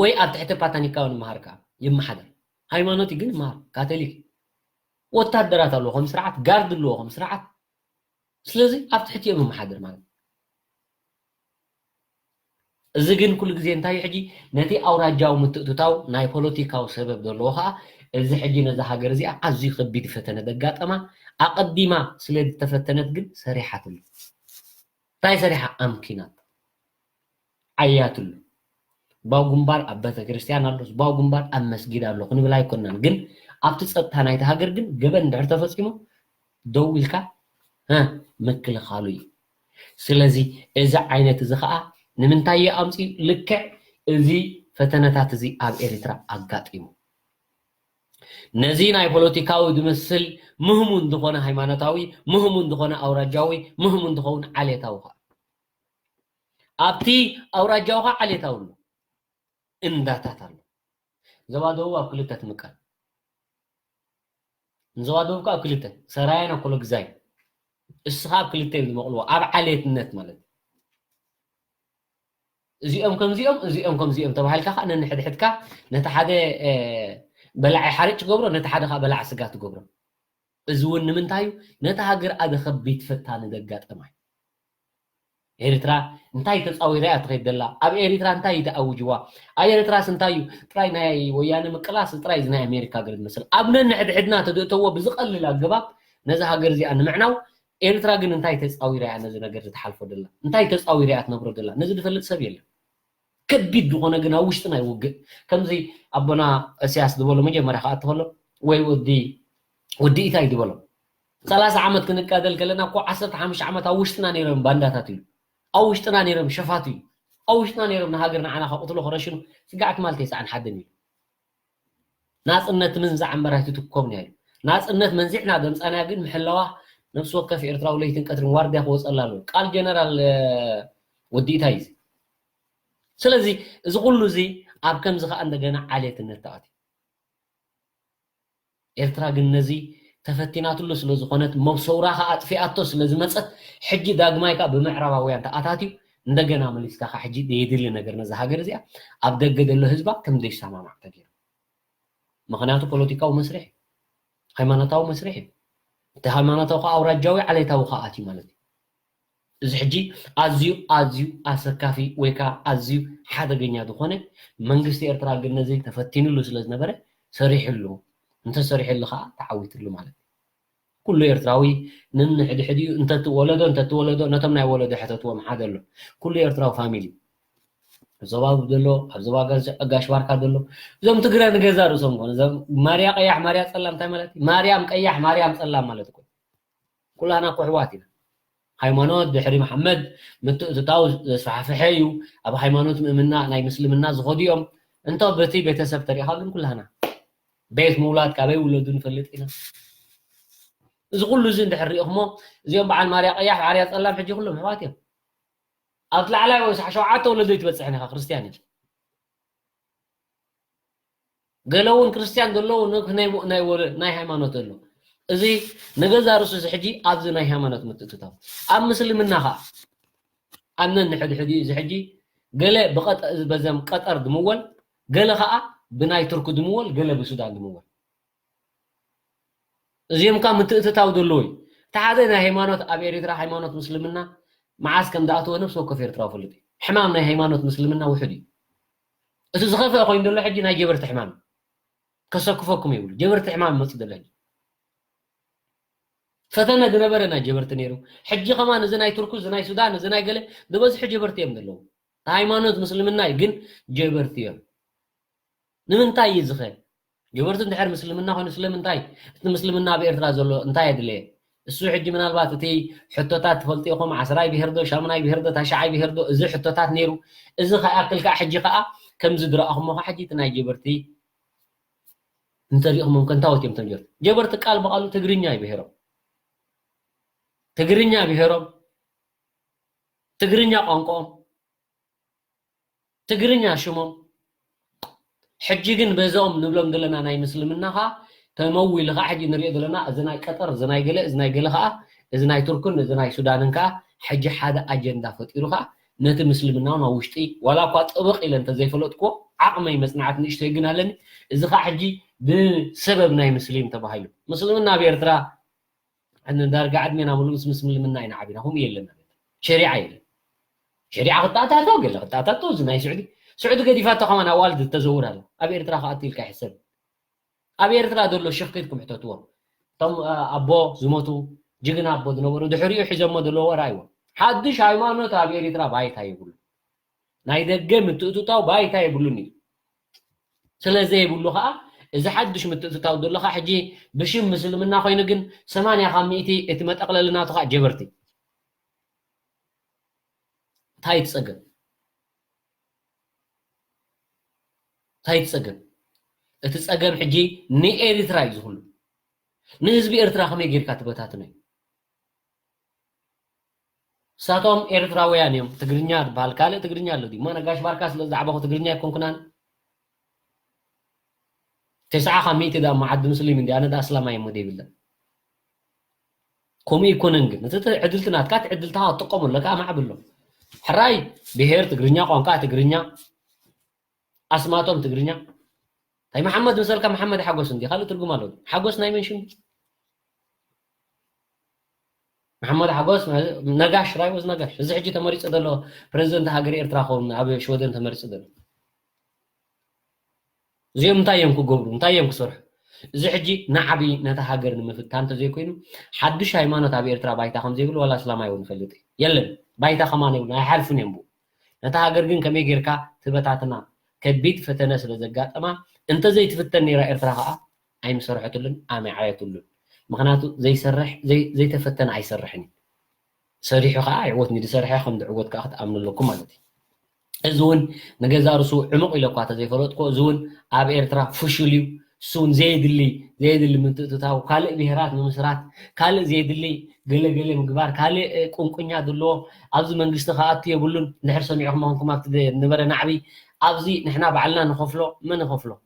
ወይ ኣብ ትሕቲ ፓታኒካውን ማሃርካ ይመሓደር ሃይማኖት ግን ማር ካቶሊክ ወታደራት ኣለዎም ስርዓት ጋርድ ኣለዎም ስርዓት ስለዚ ኣብ ትሕቲ ይመሓደር ማለት እዚ ግን ኩሉ ግዜ እንታይ ሕጂ ነቲ ኣውራጃው ምትእትታው ናይ ፖለቲካው ሰበብ ዘለዎ ከዓ እዚ ሕጂ ነዛ ሃገር እዚኣ ኣዝዩ ከቢድ ፈተነ ደጋጠማ ኣቀዲማ ስለ ዝተፈተነት ግን ሰሪሓትሉ እንታይ ሰሪሓ ኣምኪናት ዓያትሉ باو جنبار أبدا كريستيان الله باو جنبار أم مسجد الله خني بلاي كنا جن أبتصد هناي تهاجر جن جبن دعرت فسيمه دويلك ها مكل خالوي سلزي إذا عينت زخاء نمنتاي أمسي لك إذي فتنات زي أب إريترا أقات إمو نزينا بوليتيكاو دمسل مهمون دخونا هيمانتاوي مهمون دخونا أوراجاوي مهمون دخون عليه تاوها أبتي أوراجاوها عليه تاولو እንዳታታሉ ዘባደው አክልተ ትምቃል ዘባደው አክልተ ሰራይና ኩሉ ግዛይ እስኻ አክልተ ዝመቅልዎ ኣብ ዓሌትነት ማለት እዚኦም ከምዚኦም ተባሂልካ ከዓ ነንሕድሕድካ ነታ ሓደ በላዕ ሓርጭ ገብሮ ነታ ሓደ ከዓ በላዕ ስጋ ትገብሮ እዚ እውን ንምንታይ ነታ ሃገር ኣደ ከቢድ ፈታነ ደጋጠማይ ኤርትራ እንታይ ተጻዊራ ኣትኸይደላ ኣብ ኤርትራ እንታይ ተኣውጅዋ ኣብ ኤርትራ ስንታዩ ጥራይ ናይ ወያነ መቅላስ ጥራይ ናይ ኣሜሪካ ገርድ መስል ኣብነን ሕድሕድና ተደእተዎ ብዝቐልል ኣገባብ ነዛ ሃገር እዚኣ ንምዕናው ኤርትራ ግን እንታይ ተጻዊራ ነዚ ነገር ዝተሓልፎ ደላ እንታይ ተጻዊራ ትነብሮ ደላ ነዚ ዝፈልጥ ሰብ የለን ከቢድ ዝኾነ ግን ኣብ ውሽጥና ይውግእ ከምዚ ኣቦና እስያስ ዝበሎ መጀመርያ ከዓ እትኸሎ ወይ ወዲ ኢታይ ዝበሎ 30 ዓመት ክንቃደል ከለና እኮ 15 ዓመት ኣብ ውሽጥና ነይሮም ባንዳታት እዩ أوشتنا نيرم شفاتي أوشتنا نيرم نهاجر معنا خاطر خرشنو سقعت مالتي سعن حدني ناس إنت منزع عن برهتي تكومني هاي ناس إنت منزعنا دمس أنا قد محلوه نفس وقت في إرترا وليتن كتر واردة هو صلى له قال جنرال ودي تايز سلزي زغلو زي أبكم زخ عندنا عليه النتاعتي إرترا جنزي تفتينات له سلوز قنات مبصورها أطفئته سلوز مسأت حجي داغمايكا بمعربا ويان تأتاتي ندقنا مليسكا حجي ديدل نقرنا زهاجر زيا أبدأ قد له هزبا كم ديش سامع معتقير مخناتو بوليتيكا ومسرح هيمانتاو مسرح تهيمانتاو خا أورجاوي عليه تاو خااتي مالتي زحجي أزيو أسكافي ويكا أزيو حدا جنيا دخونه منجستي إرترا قلنا زي تفتين له سلوز نبره صريح له انت صريح له خا تعويت له مالتي كل إرتراوي نن حدي انت تولدو نتمنع ولد حتى تو محد له كل إرتراو فاميلي زباب دلو زباغ غاشواركا دلو زم تغران غزارو سمكون زم ماريا قيح ماريا صلام تاي مالتي مريم قيح مريم صلام مالتكم كلنا قحواتنا ሃይማኖት ድሕሪ መሐመድ ምትእትታው ዘስፋሕፍሐዩ ኣብ ሃይማኖት ምእምና ናይ ምስልምና ዝኸዲኦም እንቶ በቲ ቤተሰብ ተሪኻ ግን ኩላና ቤት ምውላድ ካበይ ውለዱ ንፈልጥ ኢና እዚ ኩሉ እዚ እንድሕር ሪኢኹሞ እዚኦም በዓል ማርያ ቀያሕ ማርያ ፀላም ሕጂ ኩሎም ኣሕዋት እዮም أطلع على وسع شوعته ولا ديت بتصحني كريستياني قالون كريستيان دلو نك ناي هيمانوت دلو إزي نجزا رسول حجي أبز ناي هيمانوت متتتاو أم مسلمنا خا أمنا نحد حدي زحجي قال بقت بزم قطر دمول قال خا بناي ترك دمول قال بسودان دمول زي مكان متتتاو دلوي تعادنا هيمانوت أبي إريترا هيمانوت مسلمنا معاس كم دعتو نفسه كفير ترافلتي حمامنا هيمانوت مسلمنا وحدي إذا زخفة أخوين دول حجي ناي جبرت حمام كسكفكم يقول جبرت حمام مصد الله فتنا دنبرنا جبرت نيرو حجي كمان زناي تركو زناي سودان زناي قال دبز حجي جبرت يم دلو هيمانوت مسلمنا يجن جبرت يم نمنتاي يزخه جبرت انتحر مسلمنا هون مسلم انتاي مسلمنا بإرترا زلو انتاي دلي السو حجي من البات تي حتوتات فلتيقوم عسراي بهردو شامناي بهردو تاشعاي بهردو ازي حتوتات نيرو ازي خا اكل كا حجي خا كم زدرا اخمو حجي تناي جبرتي انت ريهم ممكن تاوتيم تنجر جبرت قال بقالو تجرينيا بهرو تجرينيا بهرو تجرينيا قانقوم تجرينيا شموم حجي جن بزوم نبلم دلنا ناي مسلمنا خا تموي لغا حجي نريد لنا ازناي قطر ازناي قله ازناي قله خا ازناي تركن ازناي سودانن كا حجي حدا اجندا فطيرو خا نت مسلمنا ما وشتي ولا قا طبق الى انت زي فلطكو عقمي مسنعت نشتي جنالني اذا خا حجي بسبب ناي مسلم تباهيلو مسلمنا بإرترا أن دار قاعد منا ملوس مسلمنا ينعبنا هم يلنا شريعة يلا شريعة قطعتها توقل قطعتها توز ناي سعودي قد يفاتوا كمان والد التزور هذا أبي إرترا خاطيل كحسب أبي إرترا دول له شقيتكم حتوتوا تم أبو زموتو جينا أبو دنورو دحريو حزم دلو ورايو حدش هايمانوت أبي إرترا بايت هاي يقول ناي دقم تتوتاو بايت هاي يقولوني سلازي يقولوا خا إذا حدش متتاو دول خا حجي بشم مسلمنا خوينا جن 850 اتمت أقللنا تخا جبرتي تايت سجن اتسجن حجي ني إريترا يزهلو نهزبي إريترا خمي غير كاتبتاتنا ساتوم إريتراويان يوم تجرينيا بالكالة تجرينيا لدي ما نقاش باركاس لزعبه تجرينيا يكون كنان 9 دا معد مسلمين دي أنا دا أسلام أي مدي بالله كومي يكونن جن نتت عدلتنا كات عدلتها تقوم لك ما عبله حراي بهير تجرينيا قانقا تجرينيا أسماتهم تجرينيا طيب محمد مثل محمد حقوس دي خلوا ترجمه له حقوس نايمين شنو محمد حقوس نقاش راي وز نقاش إذا حجي تمريض صدله بريزيدنت هاجري إرترا خوم أبي شودن تمريض صدله زي متايم كو غبرو متايم كو صرح زي حجي نعبي نتا هاجر نمفتان تزي كوينو حدش هايمانوت ابي إرترا بايتا خم زي يقول ولا اسلام ايون فلتي يلن بايتا خمان يون حالفن يمبو نتا هاجر جن كمي غيركا تبتاتنا كبيت فتنه سلازغاطما انت زي تفتني را إرترا خا اي مسرحتلن امي عيتلن مخناتو زي سرح زي تفتن اي سرحني سريحو خا عوتني دي سرحي خم دعوت كاخت امن لكم مالتي زون نجزا رسو عمق إلى قاعدة زي فلوتكو زون أب إرترا فشليو سون زيد اللي من تتاو كله بهرات من مسرات كله زيد اللي قلة مقبار كله كونكونيا دلو أبز من قصة خاطية بقولون نحرسون يحكمون كم أبتدي نبرة نعبي أبزي نحنا بعلنا نخفله ما نخفله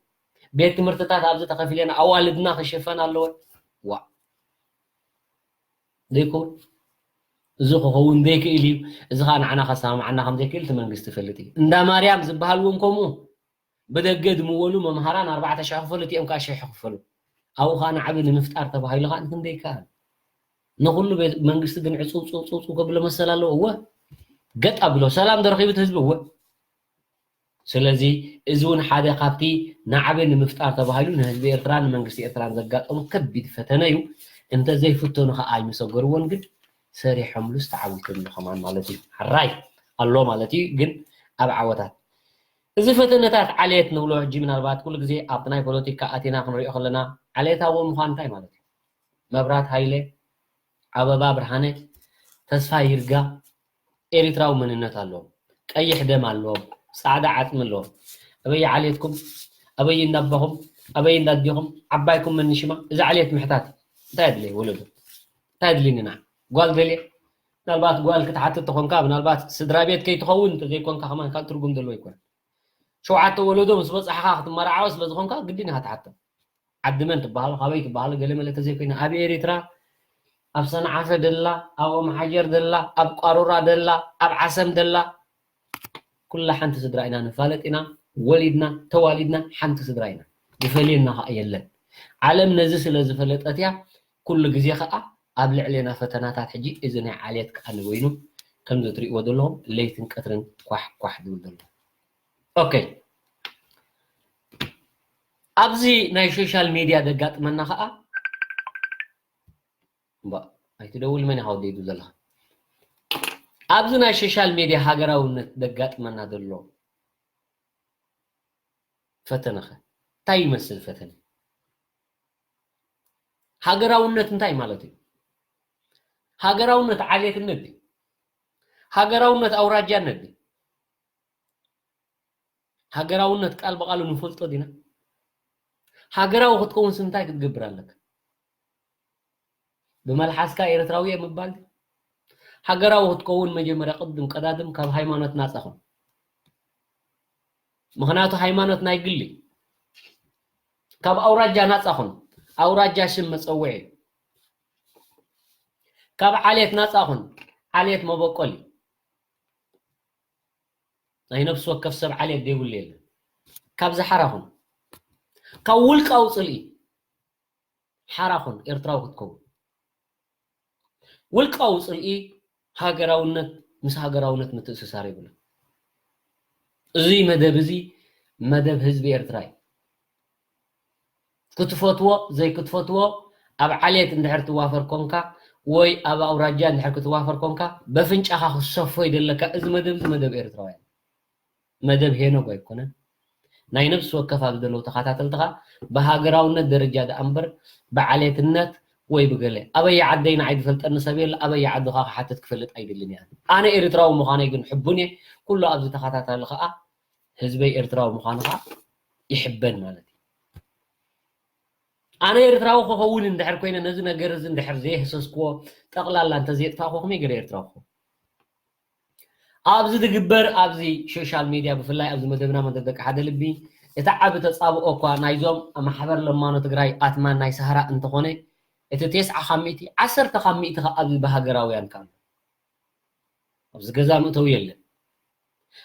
بيت مرتتات أبز تخافلينا أوالدنا خشفنا اللو وا ديكو زخو هون ذيك إلي زخان عنا خسام عنا خم ذيك إلت من قستفلتي إندا مريم زبهالوم كمو بدأ قدم ولو ممهران 14 فلتي أم كاشي حفلو أو خان عبد مفتار تبع هاي لغان كن ذيكان نقول له من قست دن عصوص قبل ما سلالو هو قد قبله سلام درخيبة حزب هو سلازي إزون حدا قابتي نعبد مفتار تبع هاي لون حزب إرتران من قست إرتران زقات أم كبد فتنايو أنت زي فتون خاي مسجر ونقد سري حملوس تعاوت له كمان مالتي حراي الله مالتي جن أبعوتات إذا فتنتات عليت نقوله حجي من البات كل جزء أبناء بوليتيكا أتينا خنري أخلنا عليتها هو مخانتاي مالتي مبرات هايلة أبا برهانة تسفا يرجع إريتراو من النتالو أي حدا مالو سعادة عتم له أبي عليتكم أبي ينبههم أبي ينديهم عبايكم من نشمة إذا عليت محتات تادلي ولده تادلي نعم قال ذلك نالبات قوال كتحت تخون كاب نالبات سدرابيت كي تخون تزيكون كمان كان ترجم دلو يكون شو عطوا ولدهم سبز حقاقة مرعوس بزخون كاب قدينا هتحت عدمنت بحال خبيت بحال قال ملك تزيكين أبي إريترا أب صنعاء دلا أو محجر دلا أب قارورة دلا أب عسم دلا كل حنت سدرائنا نفالتنا ولدنا توالدنا حنت سدرائنا يفلينا يلن عالم نزس لزفلت أتيا كل جزية خاء قبل علينا فتنات حجي إذن عليتك أنا وينو كم تري ودلهم ليتن كترن كح دول أوكي أبزي ناي سوشيال ميديا دقات منا خاء با أي تدول من هاودي دوزلها أبزي ناي سوشيال ميديا هاجراون دقات منا دلهم فتنة خا تاي مسل فتنة هاجراونت انتاي مالتي هاجراونت عليت الندي هاجراونت أوراجا الندي هاجراونت قال بقالو نفلطو دينا هاجراو خدكون سنتاي تقبر لك بملحسكا إيرتراوية مبال هاجراو خدكون مجمرة قدم قدادم كاب هايمانوت ناسخون مخناتو هايمانوت نايقلي كاب أوراجا ناسخون أوراجا شم مصوعي كاب عليت ناسخون عليت مبقولي أي نفس وكف سب عليت ديقول ليل كاب زحرهون كولك أو صلي حرهون إرتراو خدكون ولك أو صلي هاجراونت مس هاجراونت متأسساري بلا زي مدب حزب إرتراي كتفتوا زي كتفتوا أب عليت اندحر توافر كونكا وي أب أوراجا اندحر كتوافر كونكا بفنش أخاخ الصفو يدلك إز مدب إرتراي مدب هينو بيكونا ناي نفس وكفا بدلو تخاتاتلتها بهاجراونت درجة دا أمبر بعليت النت وي بقلي أبي عدينا عيد فلت أن سبيل أبي عد خاخ حتى تكفلت أيد اللي أنا إرتراو مخاني يقول حبوني كله أبز تخاتاتلها حزبي إرتراو مخانقة يحبن مالتي أنا إرتراو خوون اندحر كوينا نزنا جرز اندحر زي حسسكو تقلال أنت زي تفاخو خمي قري إرتراو أبز تقبر أبزي سوشيال ميديا بفلاي أبز مدبنا مدبك حدا لبي يتعب تصابو أوكوا نايزوم أما حبر لما نتقراي أتمان ناي سهرة انت خوني إتتيس خميتي 10 خميتي أبز بهاجراويان كان أبز جزام أتو يلا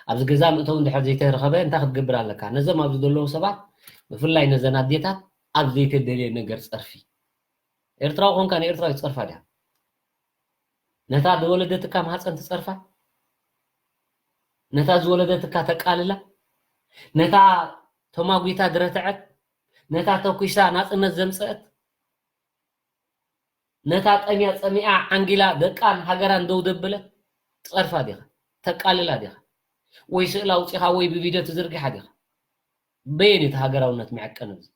أبز جزام أتو اندحر زي ترخبه أنت تقبر لك نزم أبز دلو سبات بفلاي نزنا ديتات أبزي تدلي نجر صرفي إرتراو هون كان إرتراو يتصرف عليها نتا دولدتك كم حصن تصرفها نتا زولدتك تقاللا نتا تماغيتا درتعت نتا توكيسا ناصنت زمصت نتا طميا صميا عنجلا دقان هاجران دو دبله تصرفا ديها تقاللا ديها وي سئلا وصيها وي بفيديو تزرغي ديها بينت هاجراونت معقنز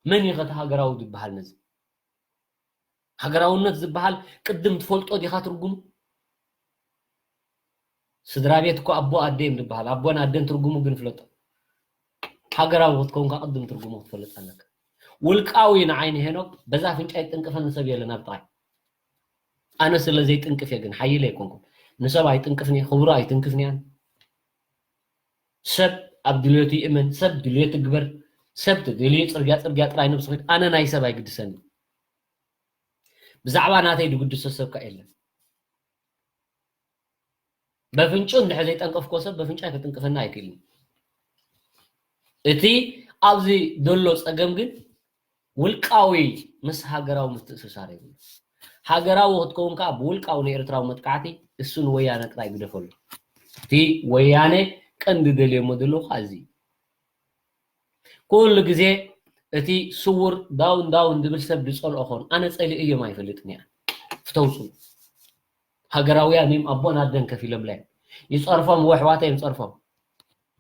من يغت هاجراو دبحال نز هاجراونت زبحال قدم تفلطو ديها ترغم سدرابيتكو أبو أدين دبحال أبونا أدين ترغمو بن فلطو هاجراو وتكون قدم ترغمو تفلط لك ولقاوي نعين هنوك بزا فنج أي تنقفن نسب يلنا بطاي أنا سلا زي تنقف يقن حي ليكونكم نسب أي تنقفني خبرة أي تنقفني أنا سب أبدليتي إمن سب دليت كبر سب دليت رجعت راي نفسك أنا نايسة باي قد سنة بزعبا ناتي دو قد سسب كإلا بفنجون ده زي تنقف كوسب بفنج أي تنقفن نايكلين إتي أبزي دولوس أجمعين ولقاوي مس هاجراو مستساري هاجراو هتكون كاب ولقاو نيرتراو متقعتي السن ويانا قطاي بدفل تي ويانه قند دلي مدلو خازي كل غزي اتي صور داون دبل سب دصل اخون انا صلي ايه ما يفلطني فتوصل هاجراويا ميم ابونا دن كفيلم لا يصرفهم وحواته يصرفهم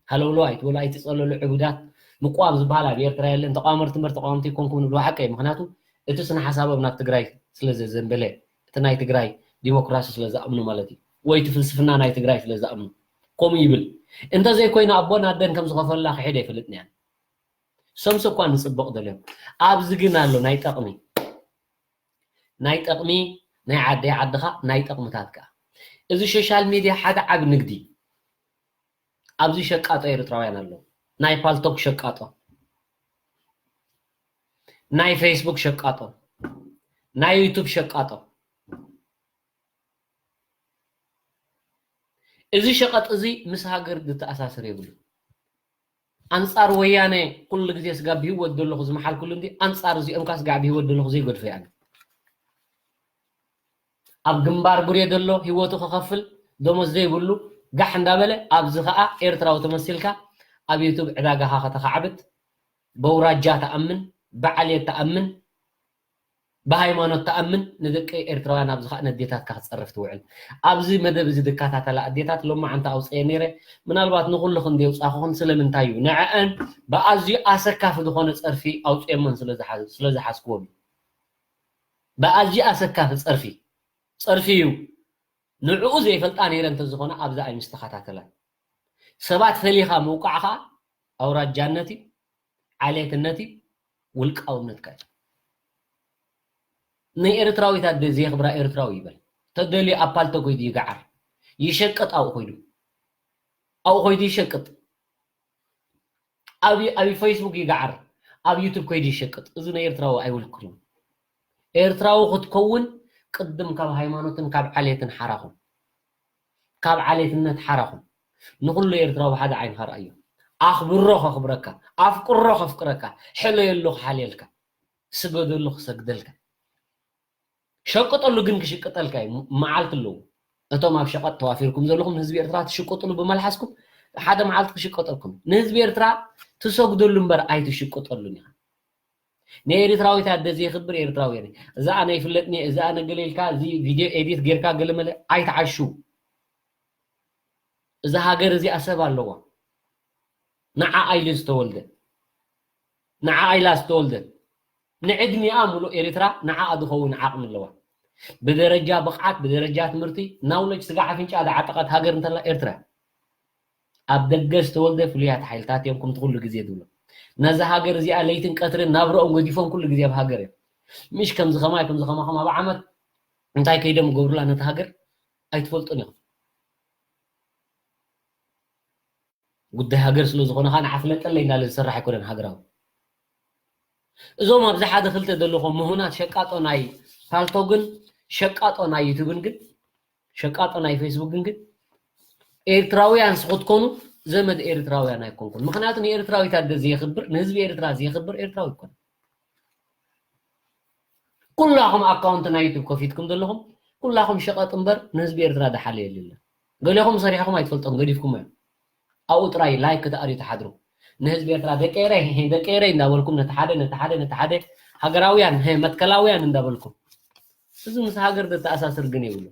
هلولو ايت ولا ايت تصللو عبودات مقام زبالا بيرترا يلن تقامر تمر تقامتي كونكم نبلو حقي مخناتو اتسنا حسابه بنا تግራይ ስለዚህ ዘንበለ ተናይ ትግራይ ዲሞክራሲ ስለዛ አምኑ ማለት ወይ ትፍልስፍና ናይ ትግራይ ስለዛ አምኑ ቆም ይብል እንተ ዘይ ኮይና አቦና አደን ከም ዝኸፈላ ኺደ ይፈልጥኒ ያን ሰምሰ እንኳን ንጽብቕ ደለም ኣብዚ ግን ኣሎ ናይ ጠቕሚ ናይ ዓዲ ዓድኻ ናይ ጠቕምታትካ እዚ ሶሻል ሚድያ ሓደ ዓብ ንግዲ ኣብዚ ሸቃጦ ኤርትራውያን ኣለዉ ናይ ፓልቶክ ሸቃጦ ናይ ፌስቡክ ሸቃጦ ናይ ዩቱብ ሸቃጦ እዚ ሸቀጥ እዚ ምስ ሃገር ዝተኣሳሰር ይብሉ አንጻር ወያኔ ኩሉ ግዜ ስጋ ቢህወት ደለኹ ዝመሓል ኩሉ እንዲ አንጻር እዚኦም ካስ ጋዕ ቢህወት ደለኹ ዘይገድፈ ያኒ ኣብ ግንባር ጉርየ ደሎ ህይወቱ ክኸፍል ደሞዝ ዘይብሉ ጋሕ እንዳበለ ኣብዚ ከዓ ኤርትራዊ ተመሲልካ ኣብ ዩቱብ ዕዳጋኻ ከተኻዕብት በውራጃ ተኣምን በዓልየት ተኣምን በሃይማኖት ተኣምን ንደቂ ኤርትራውያን ኣብዚ ከዓ ነዴታትካ ክፀርፍ ትውዕል ኣብዚ መደብ እዚ ድካታተላ ኣዴታት ሎማ ዓንታ ኣውፅየ ነይረ ምናልባት ንኩሉ ክንደ ውፃኹን ስለምንታይ እዩ ንዕአን ብኣዝዩ ኣሰካፊ ዝኾነ ፀርፊ ኣውፅየሞን ስለዝሓስክዎም ብኣዝዩ ኣሰካፊ ፀርፊ እዩ ንዕኡ ዘይፈልጣ ነይረ እንተዝኾነ ኣብዛ ኣይምስተኸታተላን ሰባት ፈሊኻ ምውቃዕኻ ኣውራጃነት እዩ ዓሌትነት እዩ ውልቃውነትካ እዩ ናይ ኤርትራዊታት ዘይኽብራ ኤርትራዊ ይበል ተደልዩ ኣብ ፓልቶ ኮይዱ ይገዓር ይሸቅጥ ኣብኡ ኮይዱ ይሸቅጥ ኣብ ፌስቡክ ይገዓር ኣብ ዩቱብ ኮይዱ ይሸቅጥ እዚ ናይ ኤርትራዊ ኣይውልክሉን ኤርትራዊ ክትከውን ቅድም ካብ ሃይማኖትን ካብ ዓሌትን ሓራኹም ካብ ዓሌትነት ሓራኹም ንኩሉ ኤርትራዊ ሓደ ዓይን ኸርአዮ ኣኽብሮ ከኽብረካ ኣፍቅሮ ከፍቅረካ ሕለየሉ ክሓልየልካ ስገደሉ ክሰግደልካ ሸቅጠሉ ግን ክሽቅጠልካ እዩ መዓልቲ ኣለዉ እቶም ኣብ ሸቐጥ ተዋፊርኩም ዘለኹም ንህዝቢ ኤርትራ ትሽቅጥሉ ብመልሓስኩም ሓደ መዓልቲ ክሽቀጠልኩም ንህዝቢ ኤርትራ ትሰግደሉ እምበር ኣይትሽቅጠሉን ኢኻ ንኤርትራዊታት ደዘይኽብር ኤርትራዊ እየ እዛ ኣነ ይፍለጥኒ እዛ ኣነ ገሌልካ እዚ ቪድዮ ኤዲት ጌርካ ገለመለ ኣይትዓሹ እዛ ሃገር እዚኣ ሰብ ኣለዋ ንዓ ኢሉ ዝተወልደ ንዓ ኢላ ዝተወልደ ንዕድሚኣ ሙሉእ ኤርትራ ንዓ ዝኸውን ዓቕሚ ኣለዋ ብደረጃ ብቕዓት ብደረጃ ትምህርቲ ናውለጅ ስጋ ዓፍንጫ ዝዓጠቐት ሃገር እንተላ ኤርትራ ኣብ ደገ ዝተወልደ ፍሉያት ሓይልታት እዮም ከምቲ ኩሉ ግዜ ዝብሎ ነዛ ሃገር እዚኣ ለይትን ቀትርን ናብረኦም ገዲፎም ኩሉ ግዜ ኣብ ሃገር እዮም ምሽ ከምዚ ኸማይ ከምዚ ኸማኸም ኣብ ዓመት እንታይ ከይዶም ገብሩላ ነቲ ሃገር ኣይትፈልጡን ኢኹም ጉዳይ ሃገር ስለ ዝኾነ ከዓ ንዓፍለጠለይ እንዳለ ዝስራሕ ኣይኮነን ሃገራዊ እዞም ኣብዚ ሓደ ክልተ ዘለኹም ምሁናት ሸቃጦ ናይ ፓልቶግን ሸቃጦ ናይ ዩቱብን ግን ሸቃጦ ናይ ፌስቡክን ግን ኤርትራውያን ስኹትኮኑ ዘመድ ኤርትራውያን ኣይኮንኩን ምክንያቱ ንኤርትራዊታት ዘይኽብር ንህዝቢ ኤርትራ ዘይኽብር ኤርትራዊ ይኮነ ኩላኹም ኣካውንት ናይ ዩቱብ ከፊትኩም ዘለኹም ኩላኹም ሸቐጥ እምበር ንህዝቢ ኤርትራ ደሓልየሉ የለን ገሊኹም ሰሪሕኩም ኣይትፈልጦም ገዲፍኩም እዮም ኣብኡ ጥራይ ላይክ ተኣርዩ ተሓድሩ ንህዝቢ ኤርትራ ደቀይረይ እንዳበልኩም ነቲ ሓደ ሃገራውያን መትከላውያን እንዳበልኩም እዚ ምስ ሃገር ዘተኣሳስር ግን የብሉ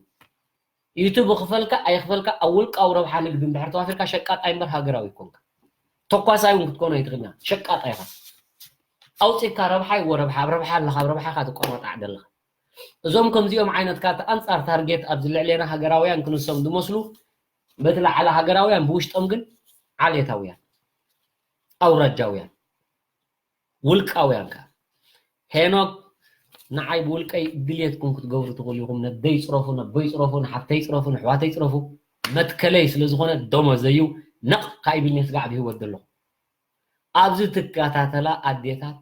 ዩቱብ ክፈልካ ኣይክፈልካ ኣብ ውልቃዊ ረብሓ ንግዲ እንድሕር ተዋፊርካ ሸቃጣይ እምበር ሃገራዊ ይኮንካ ተኳሳይ እውን ክትኮነ ኣይትኽእልና ሸቃጣይ ኢኻ ኣውፂትካ ረብሓይ ወረብሓ ኣብ ረብሓ ኣለኻ ኣብ ረብሓኻ ትቆረጣዕ ዘለኻ እዞም ከምዚኦም ዓይነትካ ተኣንፃር ታርጌት ኣብ ዝልዕልየና ሃገራውያን ክንሶም ዝመስሉ በቲ ላዕለ ሃገራውያን ብውሽጦም ግን ዓሌታውያን ኣውራጃውያን ውልቃውያን ከዓ ሄኖክ ንዓይ ብውልቀይ ድልየትኩም ክትገብሩ ትኽእሉ ኢኹም ነደይ ፅረፉ ነቦይ ፅረፉ ንሓፍተይ ፅረፉ ንኣሕዋተይ ፅረፉ መትከለይ ስለ ዝኾነ ደሞዝ ዘዩ ነቕ ካይብልኒ ስጋዕ ብሂወት ዘለኹ ኣብዚ ትከታተላ ኣዴታት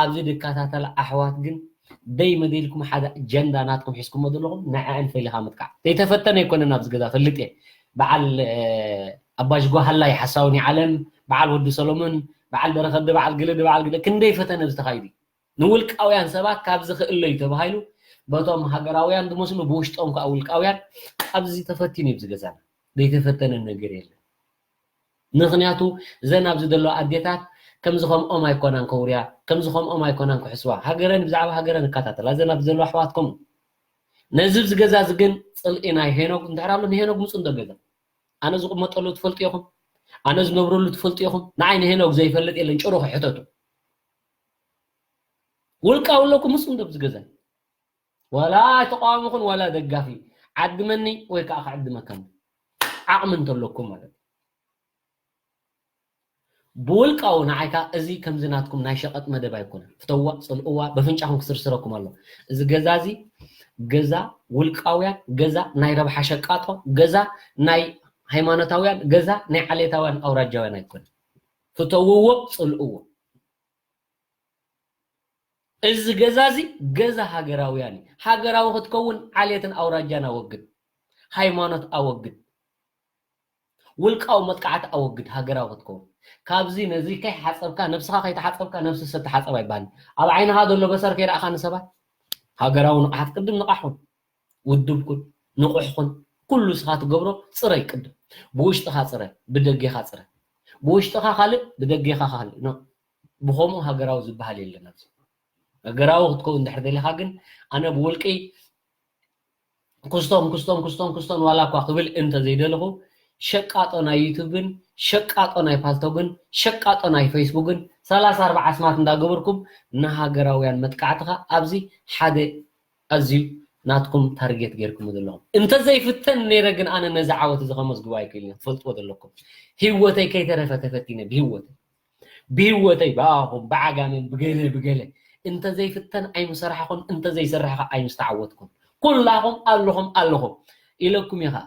ኣብዚ ድከታተላ ኣሕዋት ግን ደይ መደልኩም ሓደ ጀንዳ ናትኩም ሒዝኩሞ ዘለኹም ንዕአን ፈሊኻ ምጥቃዕ ዘይተፈተነ ኣይኮነን ኣብዚ ገዛ ፈልጥ እየ በዓል ኣባሽ ጓሃላይ ሓሳውኒ ዓለም በዓል ወዲ ሰሎሞን በዓል በረኸዲ በዓል ግልድ ክንደይ ፈተነ ዝተኻይዱ ንውልቃውያን ሰባት ካብዚ ክእለ እዩ ተባሂሉ በቶም ሃገራውያን ዝመስሉ ብውሽጦም ከዓ ውልቃውያን ኣብዚ ተፈቲኑ እዩ ዝገዛና ዘይተፈተነ ነገር የለን ምክንያቱ እዘን ኣብዚ ዘለዋ ኣዴታት ከምዚ ከምኦም ኣይኮናን ከውርያ ከምዚ ከምኦም ኣይኮናን ክሕስዋ ሃገረን ብዛዕባ ሃገረን እከታተላ እዘን ኣብዚ ዘለዋ ኣሕዋትኩም ነዚ ዝገዛ እዚ ግን ፅልኢ ናይ ሄኖክ እንድሕር ኣሎ ንሄኖክ ምፁ እንዶ ገዛ ኣነ ዝቕመጠሉ ትፈልጡ ኢኹም ኣነ ዝነብረሉ ትፈልጡ ኢኹም ንዓይ ንሄኖክ ዘይፈልጥ የለን ጭሩ ክሕተቱ ውልቃው ለኩም ምፁ እንዶ ዝገዛ ወላ ተቃዋሚኹን ወላ ደጋፊ ዓድመኒ ወይ ከዓ ክዕድመከም ዓቕሚ እንተለኩም ማለት ብውልቃው ንዓይካ እዚ ከምዚ ናትኩም ናይ ሸቐጥ መደብ ኣይኮነን ፍተዋ ፅልእዋ በፍንጫኹም ክስርስረኩም ኣሎ እዚ ገዛ እዚ ገዛ ውልቃውያን ገዛ ናይ ረብሓ ሸቃጦ ገዛ ናይ ሃይማኖታውያን ገዛ ናይ ዓሌታውያን ኣውራጃውያን ኣይኮነ ፍተውዎ ጽልእዎ እዚ ገዛዚ ገዛ ሃገራውያን ሃገራዊ ክትከውን ዓሌትን ኣውራጃን ኣወግድ ሃይማኖት ኣወግድ ውልቃው መጥቃዕት ኣወግድ ሃገራዊ ክትከውን ካብዚ ነዚ ከይ ሓጸብካ ነፍስኻ ከይተሓጸብካ ነፍሲ ሰብ ተሓጸብ ኣይባልን ኣብ ዓይንኻ ዘሎ በሰር ከይረኣኻ ንሰባት ሃገራዊ ንቕሓት ቅድም ንቓሕኹን ውድብኩን ንቑሕኹን ኩሉ ስኻ ትገብሮ ጽረይ ቅድም ብውሽጥኻ ጽረ ብደጌኻ ጽረ ብውሽጥኻ ካልእ ብደጌኻ ካልእ ኖ ብኸምኡ ሃገራዊ ዝበሃል የለና ሃገራዊ ክትከውን ድሕር ደሊኻ ግን ኣነ ብውልቂ ክስቶም ዋላ እኳ ክብል እንተ ዘይደለኹ ሸቃጦ ናይ ዩቱብን ሸቃጦ ናይ ፓልቶግን ሸቃጦ ናይ ፌስቡክን 34 ስማት እንዳገበርኩም ንሃገራውያን መጥቃዕትኻ ኣብዚ ሓደ ኣዝዩ ናትኩም ታርጌት ጌርኩም ዘለኹም እንተ ዘይፍተን ነይረ ግን ኣነ ነዚ ዓወት እዚ ከመስግቦ ኣይክእልን ትፈልጥዎ ዘለኩም ህይወተይ ከይተረፈ ተፈቲነ ብህይወተይ ብኣኹም ብዓጋመን ብገለ እንተ ዘይፍተን ኣይምስራሕኹም እንተ ዘይስራሕኻ ኣይምስተዓወትኩም ኩላኹም ኣለኹም ኢለኩም ኢኻ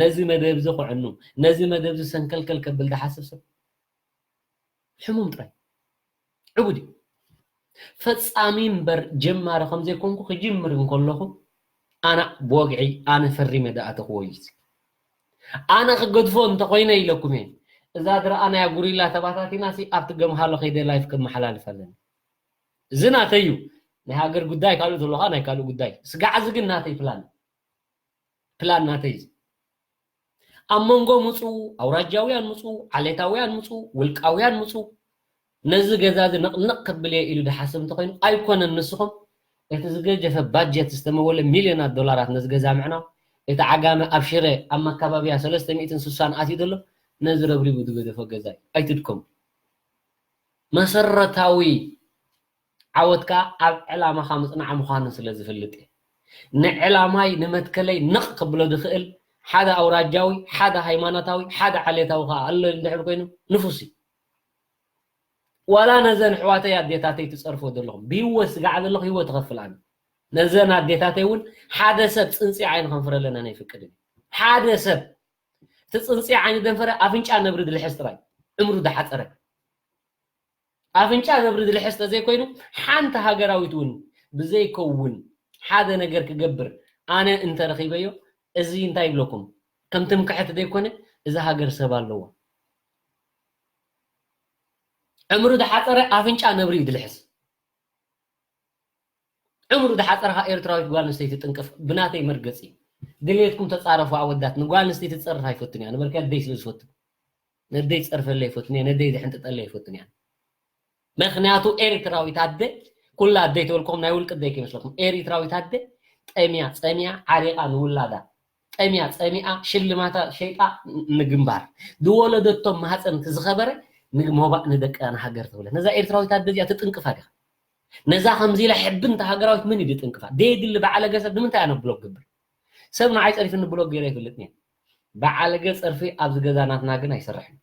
ነዚ መደብ እዚ ክዕኑ ነዚ መደብ እዚ ሰንከልከል ከብል ዝሓስብ ሰብ ሕሙም ጥራይ ዕቡድ ፈጻሚ እምበር ጀማሪ ከም ዘይኮንኩ ክጅምር እንከለኹ ኣነ ብወግዒ ኣነ ፈሪመ ዳኣተኽዎ እዩ ኣነ ክገድፎ እንተኮይነ ኢለኩም እየ እዛ ድረኣናያ ጉሪላ ተባታቲናሲ ኣብቲ ገምሃሎ ከይደ ላይፍ ክመሓላልፍ ኣለኒ እዚ ናተይ እዩ ናይ ሃገር ጉዳይ ካልእ ዘለኻ ናይ ካልእ ጉዳይ ስጋዕ ግን ናተይ ፕላን ናተይ ኣብ መንጎ ምፁእ ኣውራጃውያን ምፁእ ዓሌታውያን ምፁእ ውልቃውያን ምፁእ ነዚ ገዛ እዚ ንቕንቕ ከብል ኢሉ ድሓስብ እንተኮይኑ ኣይኮነን ንስኹም እቲ ዝገጀፈ ባጀት ዝተመወለ ሚልዮናት ዶላራት ነዚ ገዛ ምዕናው እቲ ዓጋመ ኣብ ሽረ ኣብ መካባቢያ 360 ኣትዩ ዘሎ ነዚ ረብሪቡ ዝገደፈ ገዛ ኣይትድከሙ መሰረታዊ ዓወትካ ኣብ ዕላማኻ ምጽናዕ ምዃኑ ስለ ዝፍልጥ ንዕላማይ ንመትከለይ ንቕ ክብሎ ዝኽእል ሓደ ኣውራጃዊ ሓደ ሃይማኖታዊ ሓደ ዓሌታዊ ከዓ ኣሎ እንድሕር ኮይኑ ንፉሲ ዋላ ነዘን ሕዋተይ ኣዴታተይ ትጸርፎ ዘለኹም ብህይወት ስጋዕ ዘለኹ ህይወት ትኸፍል ኣነ ነዘን ኣዴታተይ እውን ሓደ ሰብ ፅንፂ ዓይኒ ከንፍረ ኣለና ናይ ፍቅድን ሓደ ሰብ እቲ ፅንፂ ዓይኒ ደንፈረ ኣፍንጫ ነብሪ ድልሕስ ጥራይ ዕምሩ ዝሓፀረ ኣፍንጫ ነብሪ ድልሕስ ተዘይኮይኑ ሓንቲ ሃገራዊት እውን ብዘይከውን ሓደ ነገር ክገብር ኣነ እንተረኺበዮ እዚ እንታይ ይብለኩም ከም ትምክሕቲ ዘይኮነ እዚ ሃገር ሰብ ኣለዎ ዕምሩ ዝሓፀረ ኣፍንጫ ነብሪ ድልሕስ ዕምሩ ዝሓፀረኻ ኤርትራዊት ጓል ኣንስተይቲ ጥንቅፍ ብናተይ መርገፂ ድሌትኩም ተፃረፉ ኣወዳት ንጓል ኣንስተይቲ ትፀርፍ ኣይፈትን እያ ንበርካ ደይ ስለ ዝፈቱ ነደይ ፀርፈለ ይፈትን እያ ነደይ ዝሕንጥጠለ ይፈትን እያ ምክንያቱ ኤርትራዊት ኣደ ኩላ ኣደይ ተበልኩም ናይ ውልቂ ደይ ከይመስለኩም ኤርትራዊት ኣደ ጠሚያ ፀሚያ ዓሪቓ ንውላዳ ጠሚያ ፀሚኣ ሽልማታ ሸይጣ ንግንባር ዝወለደቶም ማህፀን ዝኸበረ ንሞባእ ንደቀና ሃገር ትብለ ነዛ ኤርትራዊት ኣደ እዚኣ ትጥንቅፋ ዲኻ ነዛ ከምዚ ኢላ ሕብንታ ሃገራዊት ምን እዩ ትጥንቅፋ ደይድሊ በዓለ ገሰብ ንምንታይ ኣነ ብሎግ ግብር ሰብ ንዓይ ፀሪፍ ንብሎግ ገይረ ይፍልጥኒ በዓለ ገ ፀርፊ ኣብዚ ገዛናትና ግን ኣይሰርሕን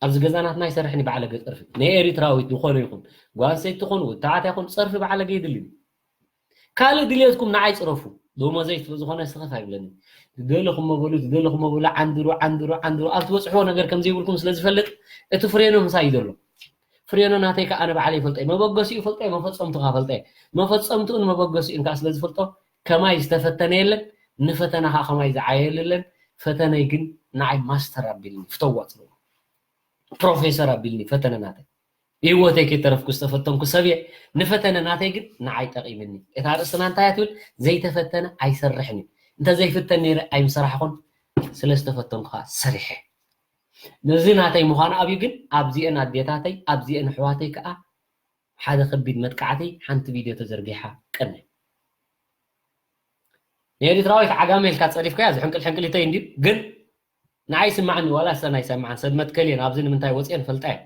ኣብዚ ገዛናትና ኣይሰርሕን በዓለ ገ ፀርፊ ንኤርትራዊት ዝኾነ ይኹን ጓል ኣንስተይቲ ይኹን ወታዓታ ይኹን ፀርፊ በዓለ ገ ይድልዩ ካልእ ድሌትኩም ንዓይ ፅረፉ ደሞዘይ ዝኾነ ስኸፍ ኣይብለኒ ትደለኹም መበሉ ዓንድሩ ኣብ ትበፅሕዎ ነገር ከም ዘይብልኩም ስለ ዝፈልጥ እቲ ፍሬኖ ምሳይ ዘሎ ፍሬኖ ናተይ ከዓ ኣነ በዓለይ ፈልጠይ መበገሲኡ ፈልጠይ መፈፀምቱኻ ፈልጠይ መፈፀምቱን መበገሲኡን ከዓ ስለ ዝፈልጦ ከማይ ዝተፈተነ የለን ንፈተናኻ ከማይ ዝዓየለለን ፈተነይ ግን ንዓይ ማስተር ኣቢልኒ ፍተዋ ፅልዎ ፕሮፌሰር ኣቢልኒ ፈተነ ናተይ ህይወተይ ከይተረፍኩ ዝተፈተንኩ ሰብ እየ ንፈተነ ናተይ ግን ንዓይ ጠቒምኒ እታ ርእስና እንታይ እያ ትብል ዘይተፈተነ ኣይሰርሕን እዩ እንተዘይፍተን ነይረ ኣይምስራሕኹን ስለ ዝተፈተንኩ ከዓ ሰሪሐ ነዚ ናተይ ምዃኑ ኣብዩ ግን ኣብዚአን ኣዴታተይ ኣብዚአን ኣሕዋተይ ከዓ ሓደ ከቢድ መጥቃዕተይ ሓንቲ ቪድዮ ተዘርጊሓ ቀነ ንኤርትራዊት ዓጋመ ኢልካ ፀሪፍካያ ዝሕንቅል እተይ እንድዩ ግን ንዓይ ስማዕኒ ዋላ ሰናይ ሰማዓን ሰብ መትከል እየን ኣብዚ ንምንታይ ወፅአን ፈልጣ እየን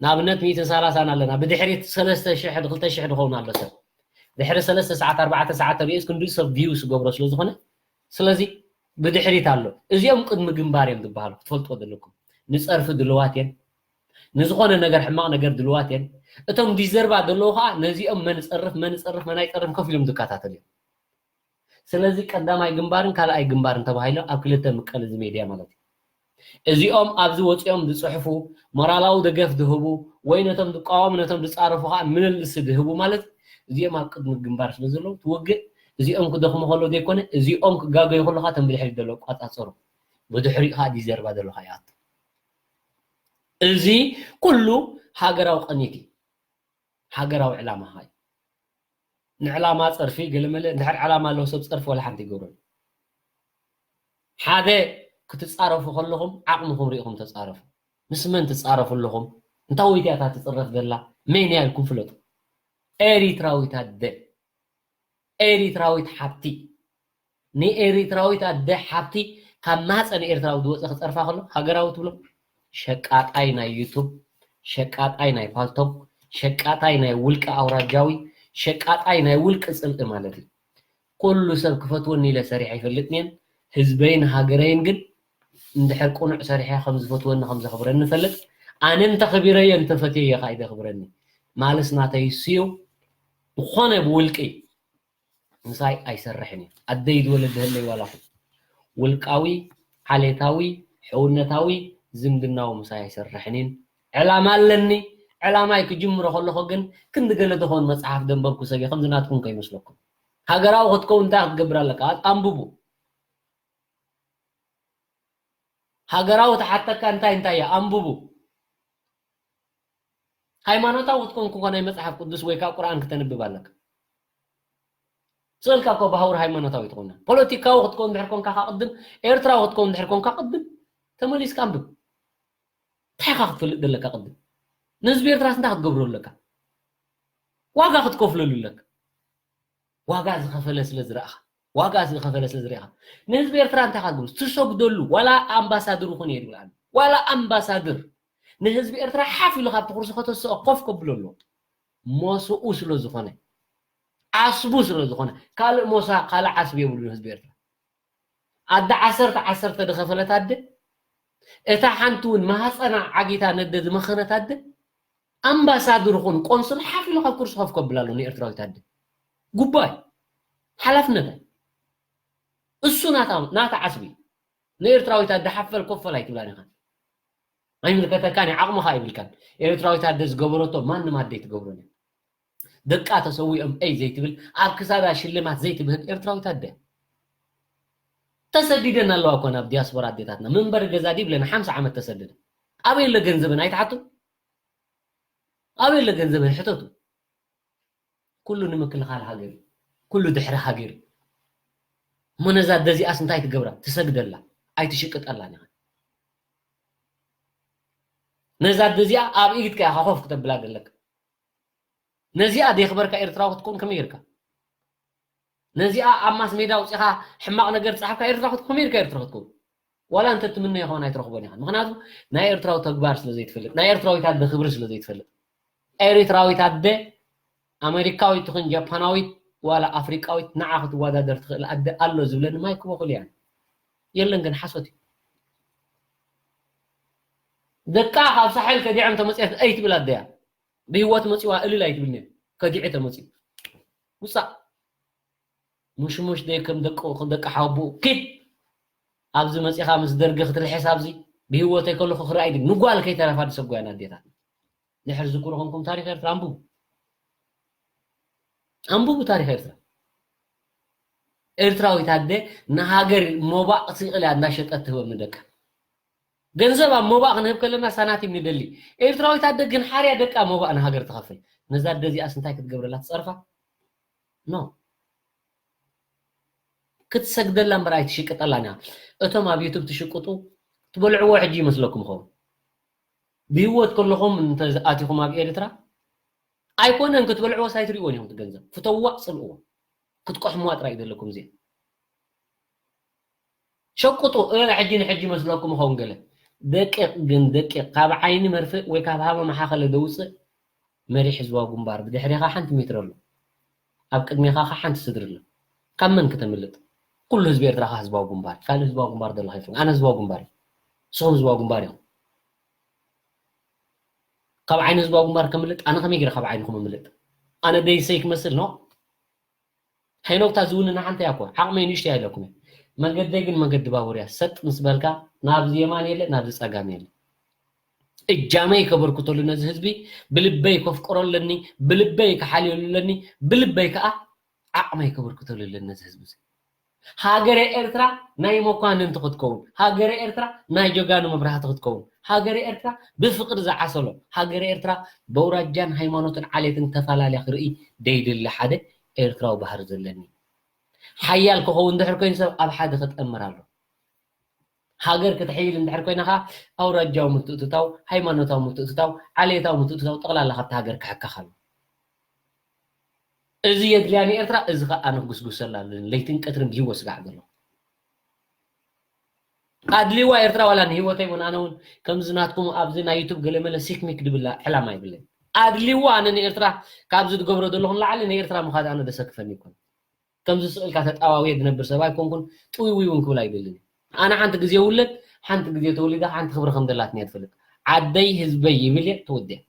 ንኣብነት 130 ኣለና ብድሕሪት 3000 2000 ድኸውን ኣሎ ሰብ ድሕሪ 3 ሰዓት 4 ሰዓት ተሪእስ ክንዱይ ሰብ ቪውስ ገብሮ ስለ ዝኾነ ስለዚ ብድሕሪት ኣሎ እዚኦም ቅድሚ ግንባር እዮም ዝበሃሉ ክትፈልጥዎ ዘለኩም ንፀርፊ ድልዋት እየን نزخون النجار حماق نجار دلواتين أتم ديزربا دلوها نزي من صرف من أي صرف كفيلم دكاتات اليوم سلازي قدام أي جنبارن كلا أي جنبارن تبعيله أكلته مكان الميديا مالتي إزيهم أبزو وتيهم دصحفوا مرالاو دقف دهبو وينتم دقاوم نتم دصارفوها من السد دهبو مالت إزيهم قدم الجنبار نزلوا توجه إزيهم كدخم خلو ديكونه إزيهم كجاجا يخلو خاتم بالحد دلو قطع صرف بدحري هذه زربا دلو حياة إزي كله حجراو قنيتي حجراو علامة هاي نعلامات صرفي قال ملا نحر علامة لو سب صرف ولا حد يقولون هذا كتصارفوا كلهم عقلكم ريقهم تصارفوا مسمن تصارفوا لهم انتوا يتي تتصرف دلا مين يالكم فلوت اريتراويت هد اريتراويت حبتي ني اريتراويت هد حبتي كما صن اريتراو دوص خصرفا كله هاغراو تبلو شقاطاي ناي يوتيوب شقاطاي ناي فالتوب شقاطاي ناي ولق اوراجاوي شقاطاي ناي ولق صلق مالتي كل سب كفتوني لسريع يفلطنين حزبين هاغرين ግን اندحر قنع سريحه خمس فتونا خمس خبرن نفلط انا انت خبيري انت فتيه قايده خبرني مالسنا تيسيو بخونه بولقي مساي ايسرحني اديد ولد هلي ولا ولقاوي حاليتاوي حونتاوي زمدناو مساي ايسرحنين علامه لني علامه يكجمرو خلخ ግን كند ገለ دخون مصحف دنبركو سبي خمزناتكم كيمسلكم هاغراو خدكو انت تغبرالك انببو هاغراو حتى كان انتايا انببو ሃይማኖታው ወጥቆን ኮነ መጽሐፍ ቅዱስ ወይ ቁርአን ከተነብባለክ ጽልካ ኮ ባሁር ሃይማኖታው ይተቆና ፖለቲካው ወጥቆን ድርኮን ካቀድም ኤርትራ ወጥቆን ድርኮን ካቀድም ተመሊስ ካምብ ታኻፍል ደለካ ቀድም ንዝብ ኤርትራስ እንታ ክትገብሩለካ ዋጋ ክትከፍሉልለክ ዋጋ ዝኸፈለ ስለዝራኻ ዋጋ ዝኸፈለ ስለዝራኻ ንዝብ ኤርትራ እንታ ካግብስ ትሰግደሉ ወላ አምባሳደር ኾነ ይርላል ወላ አምባሳደር نهزب إرترا حافل خاب تقرص خطوس أقف قبلولو موسو أسلو زخانة عصبو سلو زخانة قال موسى قال عصبي يقولون نهزب إرترا عد عصرت دخفلت عد إتا حنتون ما هسنا عقيتا ندد مخنة عد أمباسادور خون قنصل حافل خاب تقرص خاب قبلولو نإرترا يتعد قباي حلفنا ده السو ناتا عصبي نإرترا يتعد حفل كفل هيتبلاني خان أي من كتكاني عقم خايب الكان إيرتراوي تادس جبروتو ما نما ديت جبروني دقات أسوي أي زيت بال أكسر شلمات زيت بهن إيرتراوي تاده تسديدنا الله كنا بدياسبرا ديتاتنا من برج زادي بلنا 5 عام تسدد أبي اللي جنزبنا يتعطو أبي اللي جنزبنا حتوتو كله نمكل خال حجر كله دحر حجر من زاد دزي أصلا تايت جبرا تسجد الله أي تشكت الله نعم نزاد دزيا أب إيد كا خاف كتب بلاد لك نزيا دي خبرك إيرتراو تكون كميركا نزيا أماس ميدا وصيخا حماق نجر صحفك إيرتراو تكون كميركا إيرتراو تكون ولا أنت تمنى يخون هيترخبوني يعني مخناتو نا إيرتراو تكبار سلزي تفلت نا إيرتراو يتعد خبر سلزي تفلت إيرتراو يتعد أمريكاوي تكون جاباناوي ولا أفريقاوي نعاخت وادا درت أد الله زبلن ما يكون بقول يعني يلا نجن حسوتي دكا خاف سحل كديعم تمصيت ايت بلاد ديا بهوت مصيوا الي لايت بلني كديعه تمصي وصا مش ديكم دق حابو كيد ابز مصي خامس درجه الحساب زي بهوت كله خرا ايد نقال كي تعرف هذا سغوانا ديتا نحر ذكرهم تاريخ ارترا انبو تاريخ ارترا ارتراوي تاده نهاجر موبا سيقل عندنا هو مدك ገንዘብ አሞባ ከነብ ከለና ሳናት የሚደሊ ኤርትራዊ ታደግን ሓሪያ ደቃ ሞባ አና ሀገር ተኸፍል ነዛ ደዚ አስንታይ ክትገብረላት ጸርፋ ኖ ክትሰግደላ ምራይ ትሽቅጠላና እቶም ኣብ ዩቲዩብ ትሽቅጡ ትበልዕዎ ሕጂ ይመስለኩም ኸው ቢወት ከለኹም እንተ አቲኹም ኣብ ኤርትራ ኣይኮነን ክትበልዕዎ ሳይትሪዎን ይሁን ገንዘብ ፍተዋ ጽልዎ ክትቆሕሙ አጥራይ ይደለኩም ዚ ሸቅጡ ሕጂ መስለኩም ኸው ገለ دقيق جن دقيق قاب عيني مرفق ويكاب هذا محاخل دوس مريح زوا جنبار بدي حريقة حنت متر له أبكر ميخا حنت صدر له كم من كتملت كل زبير تراها زوا جنبار كان زوا جنبار ده الله يفهم أنا زوا جنبار صوم زوا جنبار يوم ካብ ዓይን ህዝባዊ ግንባር ከምልጥ ኣነ ከመይ ገይረ ካብ ዓይንኩም ምልጥ ኣነ ደይሰይ ክመስል ነው ሄኖክ ታዝውንና ሓንቲ ያኮ ዓቕመይ ንሽቲ አይለኩም መንገደይ ግን መንገዲ ባቡር ያ ሰጥ ምስ በልካ ናብዚ የማን የለ ናብዚ ጸጋም የለ እጃመይ ከበርኩተሉ ነዚ ህዝቢ ብልበይ ከፍቅረለኒ ብልበይ ከሓልየለኒ ብልበይ ከዓ ዓቕመይ ከበርኩተሉ ነዚ ህዝቢ ሃገረ ኤርትራ ናይ መኳንንት ክትከውን ሃገረ ኤርትራ ናይ ጆጋኑ መብራህቲ ክትከውን ሃገረ ኤርትራ ብፍቅር ዝዓሰሎ ሃገረ ኤርትራ በውራጃን ሃይማኖትን ዓሌትን ተፈላለየ ክርኢ ደይድሊ ሓደ ኤርትራዊ ባህር ዘለኒ ሓያል ክኸውን ድሕር ኮይኑ ሰብ ኣብ ሓደ ክትእምር ኣሎ ሃገር ክትሕይል እንድሕር ኮይንካ ኣውራጃዊ ምትእትታው ሃይማኖታዊ ምትእትታው ዓሌታዊ ምትእትታው ጠቕላላ ካብቲ ሃገር ክሕካኸሉ እዚ የድልያኒ ኤርትራ እዚ ከዓ ኣነ ክጉስጉሰላ ኣለኒ ለይትን ቀትርን ብሂወት ስጋዕ ዘሎ ኣድልይዋ ኤርትራ ዋላ ንሂወተይ እውን ኣነ እውን ከምዚ ናትኩም ኣብዚ ናይ ዩቱብ ገለመለ ሲክሚክ ድብላ ዕላማ ይብለኝ ኣድልይዋ ኣነ ንኤርትራ ካብዚ ትገብሮ ዘለኹ ንላዕሊ ንኤርትራ ምኻድ ኣነ ደሰክፈኒ ይኮን ከምዚ ስእልካ ተጣዋውየ ዝነብር ሰብኣይ ኮንኩን ጥውይ እውን ክብላ ይደልኒ ኣነ ሓንቲ ግዜ ውለድ ሓንቲ ግዜ ተወሊዳ ሓንቲ ክብሪ ከም ዘላትኒ ትፈልጥ ዓደይ ህዝበይ ይብል ትወድያ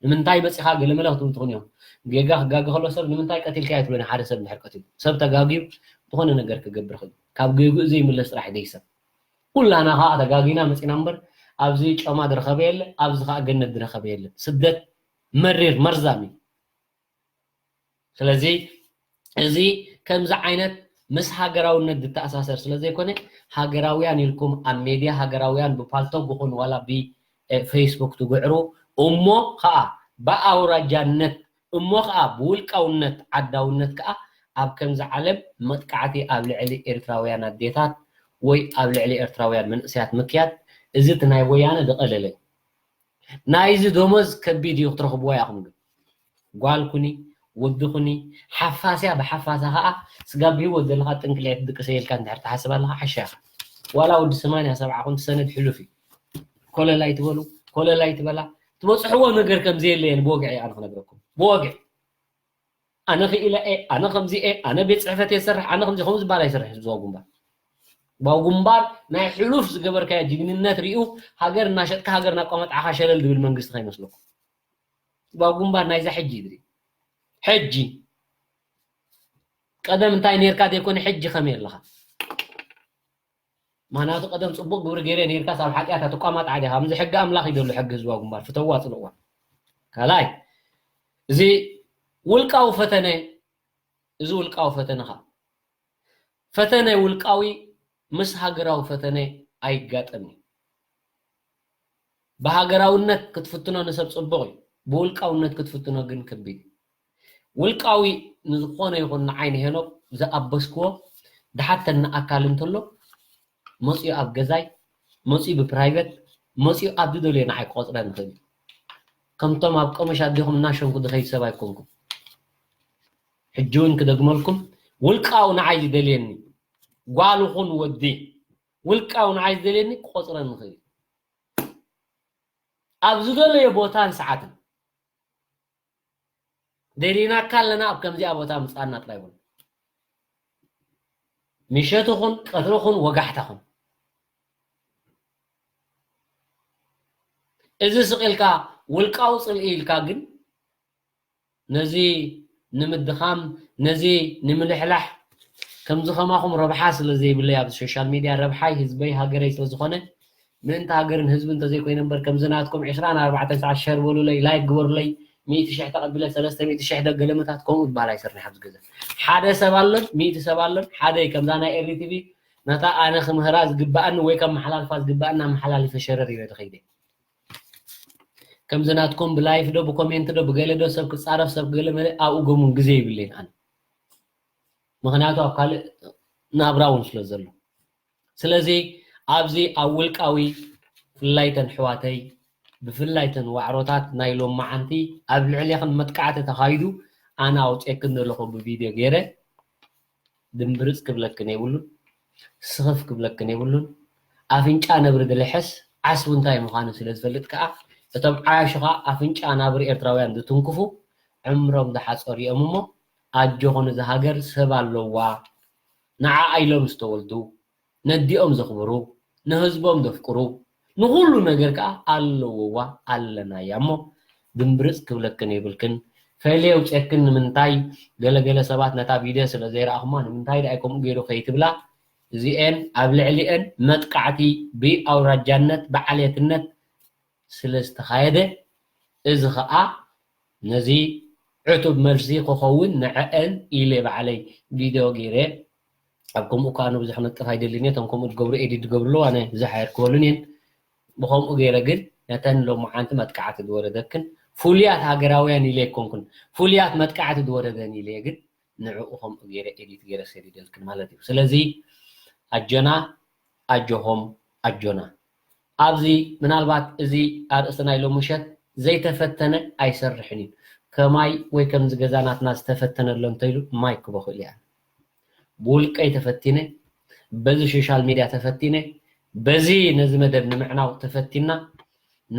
ንምንታይ በፂኻ ገለመለ ክትብል ትኾን እዮም ጌጋ ክጋጋ ከሎ ሰብ ንምንታይ ቀቲልካ ትብለኒ ሓደ ሰብ እንድሕር ቀቲሉ ሰብ ተጋጊቡ ዝኾነ ነገር ክገብር ክእል ካብ ገግኡ ዘይምለስ ጥራሕ ደይሰብ ኩላና ከዓ ተጋጊና መፂና እምበር ኣብዚ ጨማ ዝረኸበ የለ ኣብዚ ከዓ ገነት ዝረኸበ የለ ስደት መሪር መርዛም እዩ ስለዚ እዚ ከምዚ ዓይነት ምስ ሃገራውነት ዝተኣሳሰር ስለዘይኮነ ሃገራውያን ኢልኩም ኣብ ሜድያ ሃገራውያን ብፓልቶክ ይኹን ዋላ ብፌስቡክ ትጉዕሩ እሞ ከዓ ብኣውራጃነት እሞ ከዓ ብውልቃውነት ዓዳውነት ከዓ ኣብ ከምዚ ዓለም መጥቃዕቲ ኣብ ልዕሊ ኤርትራውያን ኣዴታት ወይ ኣብ ልዕሊ ኤርትራውያን መንእስያት ምክያድ እዚ እቲ ናይ ወያነ ዝቐለለ ናይዚ ደሞዝ ከቢድ እዩ ክትረኽብዎ ኢኹም ግን ጓልኩኒ ወድኹኒ ሓፋስያ ብሓፋሳ ከዓ ስጋ ብሂወት ዘለካ ጥንቅልዕት ድቅሰየልካ እንድሕር ትሓስብ ኣለካ ሓሻኻ ዋላ ወዲ 87 ኩንቲ ሰነድ ሕሉፍ እዩ ኮለላይ ትበሉ ኮለላይ ትበላ ትበፅሕዎ ነገር ከምዚ የለየን ብወግዒ ኣነ ክነግረኩም ብወግዒ ኣነ ክኢለ ኣነ ከምዚ ኣነ ቤት ፅሕፈት የሰርሕ ኣነ ከምዚ ከምዚ ባላ ይሰርሕ ዝዋ ጉንባር ባው ጉንባር ናይ ሕሉፍ ዝገበርካዮ ጅግንነት ርኡ ሃገር እናሸጥካ ሃገር እናቋመጥዓኻ ሸለል ዝብል መንግስቲ ከይመስለኩም ባው ጉንባር ናይዛ ሕጂ ይድሪ ሕጂ ቀደም እንታይ ነርካ ዘይኮነ ሕጂ ከመይ ኣለኻ ማናቱ ቀደም ፅቡቅ ግብሪ ገይረ ነርካ ሳብ ሓጢያት ተቋማጥ ዓዲኻ ከምዚ ሕጊ ኣምላኽ ይደሉ ሕጊ ህዝባዊ ግንባር ፍተዋ ፅልዋ ካልኣይ እዚ ውልቃዊ ፈተነ እዚ ውልቃዊ ፈተነኻ ፈተነ ውልቃዊ ምስ ሃገራዊ ፈተነ ኣይጋጠምን ብሃገራውነት ክትፍትኖ ንሰብ ፅቡቅ እዩ ብውልቃውነት ክትፍትኖ ግን ከቢድ ውልቃዊ ንዝኾነ ይኹን ንዓይኒ ሄኖክ ዝኣበስክዎ ድሓተና ኣካል እንተሎ መፅኡ ኣብ ገዛይ መፅኡ ብፕራይቬት መፅኡ ኣብ ዝደልዮ ንዓይ ክቆፅረ ንኽእል ከምቶም ኣብ ቀመሽ ኣዲኹም እናሸንኩ ዝኸይድ ሰብ ኣይኮንኩም ሕጂ እውን ክደግመልኩም ውልቃዊ ንዓይ ዝደልየኒ ጓል ይኹን ወዲ ውልቃዊ ንዓይ ዝደልየኒ ክቆፅረ ንኽእል ኣብ ዝደለዮ ቦታን ሰዓትን ደሊና ካለና ኣብ ከምዚኣ ቦታ ምፃና ጥራይ ይኹን ምሸት ይኹን ቀትሪ ይኹን ወጋሕታ ይኹን እዚ ስቕልካ ውልቃዊ ፅልኢ ኢልካ ግን ነዚ ንምድኻም ነዚ ንምልሕላሕ ከምዚ ከማኹም ረብሓ ስለዘይብለይ ኣብ ሶሻል ሚድያ ረብሓይ ህዝበይ ሃገረይ ስለዝኾነ ምእንቲ ሃገርን ህዝቢ እንተዘይኮይነ እምበር ከምዚ ናትኩም 24 ሰዓት ሸር በሉለይ ላይክ ግበሩለይ 100,000 ተቐቢለ 300,000 ገለመታት ከምኡ ዝበሃል ኣይሰርሕ ኣብዚ ገዛ ሓደ ሰብ ኣሎን 100 ሰብ ኣሎን ሓደ ከምዛ ናይ ኤርቲቪ ነታ ኣነ ክምህራ ዝግባኣኒ ወይ ከም መሓላልፋ ዝግባኣና መሓላልፈ ሸረር ኢለ ትኸይደ ከምዚ ናትኩም ብላይፍ ዶ ብኮሜንት ዶ ብገለ ዶ ሰብ ክፃረፍ ሰብ ገለመለ ኣብኡ ገሙን ግዜ ይብለይን ኣነ ምክንያቱ ኣብ ካልእ ናብራ እውን ስለ ዘሎ ስለዚ ኣብዚ ኣብ ውልቃዊ ፍላይተን ሕዋተይ ብፍላይተን ዋዕሮታት ናይ ሎም መዓንቲ ኣብ ልዕሊኽን መጥቃዕቲ ተኻይዱ ኣነ ኣውፅአክን ዘለኹ ብቪድዮ ገይረ ድንብርፅ ክብለክን የብሉን ስኽፍ ክብለክን የብሉን ኣፍንጫ ነብሪ ድልሕስ ዓስቡ እንታይ ምዃኑ ስለ ዝፈልጥ ከዓ እቶም ዓያሽኻ ኣፍንጫ ናብሪ ኤርትራውያን ዝትንክፉ ዕምሮም ዝሓፀሩ እዮም እሞ ኣጆኹን እዚ ሃገር ሰብ ኣለዋ ንዓዓ ኢሎም ዝተወልዱ ነዲኦም ዘኽብሩ ንህዝቦም ዘፍቅሩ نقول ነገር ካ አለውዋ አለና ያሞ ድምብርጽ ክብለከን ይብልክን ፈሌው ጨክን ምንታይ ገለገለ ሰባት ነታ ቪዲዮ ስለ ዘይራአኽማ ምንታይ ዳይኮም ገይሮ ከይትብላ እዚአን ኣብ ልዕሊአን መጥቃዕቲ ብአውራጃነት በዓልየትነት ስለስተኻየደ እዚ ኸኣ ነዚ ዕቱብ መልሲ ክኸውን ንዕአን ኢለ ባዕለይ ቪድዮ ገይረ ኣብ ከምኡ ካኑ ብዙሕ ነጥፍ ኣይደልን እየ ከምኡ ትገብሩ ኤዲት ትገብርሉ ኣነ ዝሓየር ክበሉን እየን ብከምኡ ገይረ ግን ነተን ሎሙዓንቲ መጥቃዕቲ ዝወረደክን ፉልያት ሃገራውያን ኢለ ይኮንኩን ፉልያት መጥቃዕቲ ዝወረደን ኢለ ግን ንዕኡ ከምኡ ገይረ ኤዲት ገይረ ሰሪደልክን ማለት እዩ ስለዚ ኣጆና ኣጆሆም ኣጆና ኣብዚ ምናልባት እዚ ኣርእስቲ ናይ ሎሚ ምሸት ዘይተፈተነ ኣይሰርሕን እዩ ከማይ ወይ ከም ዝገዛናትና ዝተፈተነሎ እንተይሉ ማይ ክበኽእል እያ ብውልቀይ ተፈቲነ በዚ ሶሻል ሚድያ ተፈቲነ በዚ ነዚ መደብ ንምዕናው ተፈቲና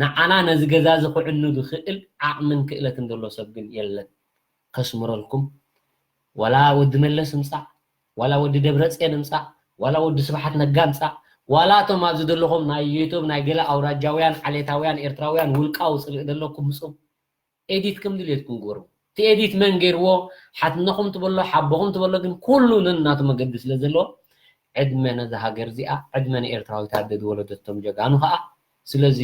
ንዓና ነዚ ገዛ ዝኽዕኑ ዝኽእል ዓቕምን ክእለትን ዘሎ ሰብ ግን የለን ከስምረልኩም ወላ ወዲ መለስ ምፃእ ወላ ወዲ ደብረፅዮን ምፃእ ወላ ወዲ ስብሓት ነጋ ምፃእ ወላ እቶም ኣብዚ ዘለኹም ናይ ዩቱብ ናይ ገለ ኣውራጃውያን ዓሌታውያን ኤርትራውያን ውልቃዊ ፅልእ ዘለኩም ምፁም ኤዲት ከም ድሌትኩም ግበሩ እቲ ኤዲት መን ገይርዎ ሓትነኹም ትበሎ ሓቦኹም ትበሎ ግን ኩሉ ነናቱ መገዲ ስለ ዘለዎ ዕድመ ነዚ ሃገር እዚኣ ዕድመ ንኤርትራዊት ኣደድ ወለደቶም ጀጋኑ ከዓ ስለዚ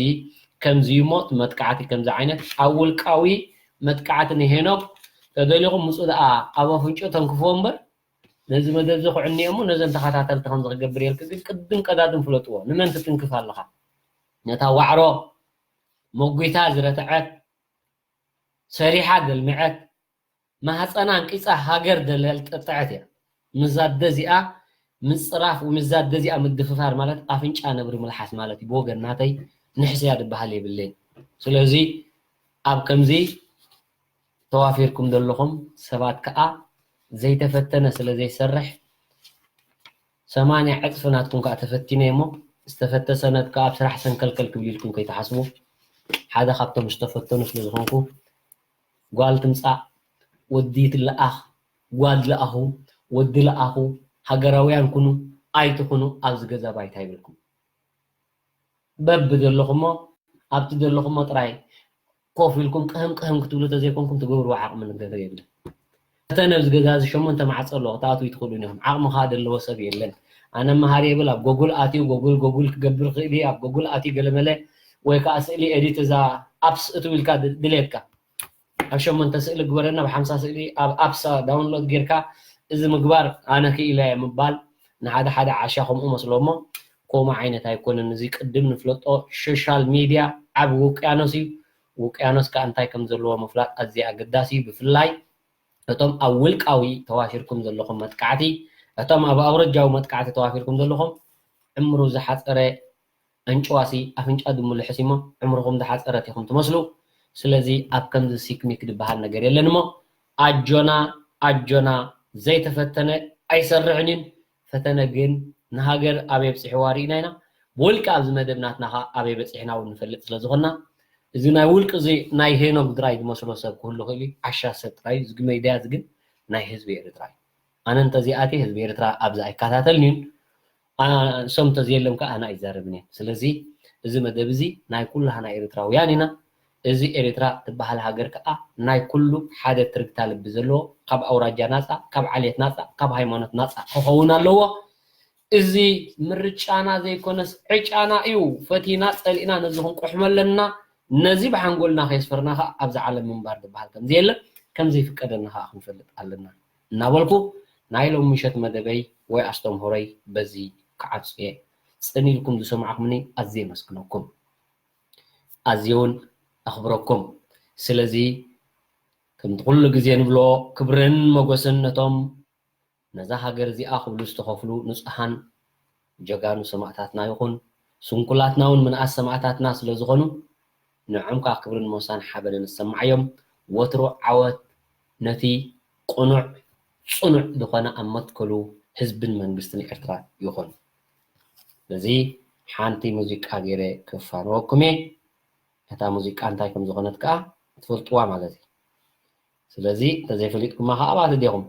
ከምዚ ሞት መጥቃዕቲ ከምዚ ዓይነት ኣብ ውልቃዊ መጥቃዕቲ ንሄኖክ ተደሊኹም ምፁ ደኣ ኣብ ኣፍንጮ ተንክፎ እምበር ነዚ መደብ ዝኽዕኒ እሞ ነዘን ተኸታተልቲ ከም ዝክገብር የልክ ግን ቅድም ቀዳድም ፍለጥዎ ንመን ትትንክፍ ኣለኻ ነታ ዋዕሮ መጉይታ ዝረትዐት ሰሪሓ ደልምዐት ማህፀና እንቂፃ ሃገር ደልጠጥዐት እያ ምዛደ እዚኣ ምፅራፍ ወምዛደ እዚኣ ምድፍፋር ማለት ኣፍንጫ ነብሪ ምልሓስ ማለት እዩ ብወገናተይ ንሕስያ ድበሃል የብለይ ስለዚ ኣብ ከምዚ ተዋፊርኩም ዘለኹም ሰባት ከዓ ዘይተፈተነ ስለ ዘይሰርሕ 80 ዕፅፊ ናትኩም ከዓ ተፈቲነ እሞ ዝተፈተ ሰነድ ከዓ ኣብ ስራሕ ሰንከልከል ክብል ኢልኩም ከይተሓስቡ ሓደ ካብቶም ዝተፈተኑ ስለ ዝኾንኩ ጓል ትምፃእ ወዲ ትለኣኽ ጓል ለኣኹ ወዲ ለኣኹ ሃገራውያን ኩኑ ኣይትኩኑ ኣብዚ ገዛ ባይታ ይብልኩም በብ ዘለኹሞ ኣብቲ ዘለኹሞ ጥራይ ኮፍ ኢልኩም ቅህም ክትብሉ ተዘይኮንኩም ትገብርዎ ዓቕሚ ነገር የብለን እተ ነብዚ ገዛ እዚ 8 ማዕፆ ኣለዎ ክትኣትዉ ይትኽእሉን ኢኹም ዓቕሚ ከዓ ዘለዎ ሰብ የለን ኣነ መሃሪ የብል ኣብ ጎጉል ኣትዩ ጎጉል ክገብር ክእሊ ኣብ ጎጉል ኣትዩ ገለመለ ወይ ከዓ ስእሊ ኤዲት እዛ ኣፕስ እትብልካ ድሌትካ ኣብ 8 ስእሊ ግበረና ብ50 ስእሊ ኣብ ኣፕስ ዳውንሎድ ጌርካ እዚ ምግባር ኣነ ክኢለ ምባል ንሓደ ሓደ ዓሻ ከምኡ መስሎሞ ከምኡ ዓይነት ኣይኮነን እዚ ቅድም ንፍለጦ ሶሻል ሚድያ ዓብ ውቅያኖስ እዩ ውቅያኖስ ከዓ እንታይ ከም ዘለዎ ምፍላጥ ኣዝዩ ኣገዳሲ ብፍላይ እቶም ኣብ ውልቃዊ ተዋፊርኩም ዘለኹም መጥቃዕቲ እቶም ኣብ ኣውረጃዊ መጥቃዕቲ ተዋፊርኩም ዘለኹም ዕምሩ ዝሓፀረ እንጭዋሲ ኣፍንጫ ድሙሉ ሕሲሞ ዕምሩኹም ዝሓፀረት ኢኹም ትመስሉ ስለዚ ኣብ ከምዚ ሲክሚክ ድበሃል ነገር የለን እሞ ኣጆና ዘይተፈተነ ኣይሰርሕንን ፈተነ ግን ንሃገር ኣበይ በፂሕዋ ርኢና ኢና ብውልቂ ኣብዚ መደብናትና ኸ ኣበይ በፂሕና እውን ንፈልጥ ስለ ዝኾና እዚ ናይ ውልቂ እዚ ናይ ሄኖክ ጥራይ ዝመስሎ ሰብ ክህሉ ክእሊ ዓሻ ሰብ ጥራይ ዝግመይ ድያ ግን ናይ ህዝቢ ኤርትራ እዩ ኣነ እንተዚኣቴ ህዝቢ ኤርትራ ኣብዚ ኣይከታተልኒን ሶም ተዘየለም ከዓ ኣነ ኣይዛረብን እየ ስለዚ እዚ መደብ እዚ ናይ ኩላና ኤርትራውያን ኢና እዚ ኤርትራ ትበሃል ሃገር ከዓ ናይ ኩሉ ሓደ ትርግታ ልቢ ዘለዎ ካብ ኣውራጃ ናፃ ካብ ዓልየት ናፃ ካብ ሃይማኖት ናፃ ክኸውን ኣለዎ እዚ ምርጫና ዘይኮነስ ዕጫና እዩ ፈቲና ፀሊእና ነዚ ክንቆሕሞ ኣለና ነዚ ብሓንጎልና ከይስፈርና ከዓ ኣብዚ ዓለም ምንባር ዝበሃል ከምዚ የለ ከምዘይፍቀደና ከዓ ክንፈልጥ ኣለና እናበልኩ ናይ ሎሚ ምሸት መደበይ ወይ ኣስተምህሮይ በዚ ክዓፅ እየ ፀኒልኩም ዝሰማዕኩምኒ ኣዝየ መስክነኩም ኣዝየ እውን ኣኽብረኩም ስለዚ ከምቲ ኩሉ ግዜ ንብሎ ክብርን መጎስን ነቶም ነዛ ሃገር እዚኣ ክብሉ ዝተኸፍሉ ንፁሃን ጀጋኑ ሰማዕታትና ይኹን ስንኩላትና እውን ምንኣስ ሰማዕታትና ስለ ዝኾኑ ንዖም ከዓ ክብርን መወሳን ሓበንን ዝሰማዕ ወትሮ ዓወት ነቲ ቁኑዕ ፅኑዕ ዝኾነ ኣብ መትከሉ ህዝብን መንግስትን ኤርትራ ይኹን ስለዚ ሓንቲ ሙዚቃ ገይረ ክፋንወኩም እየ እታ ሙዚቃ እንታይ ከም ዝኾነት ከዓ ትፈልጥዋ ማለት እዩ ስለዚ ተዘይፈሊጥኩማ ከዓ ባት ዲኹም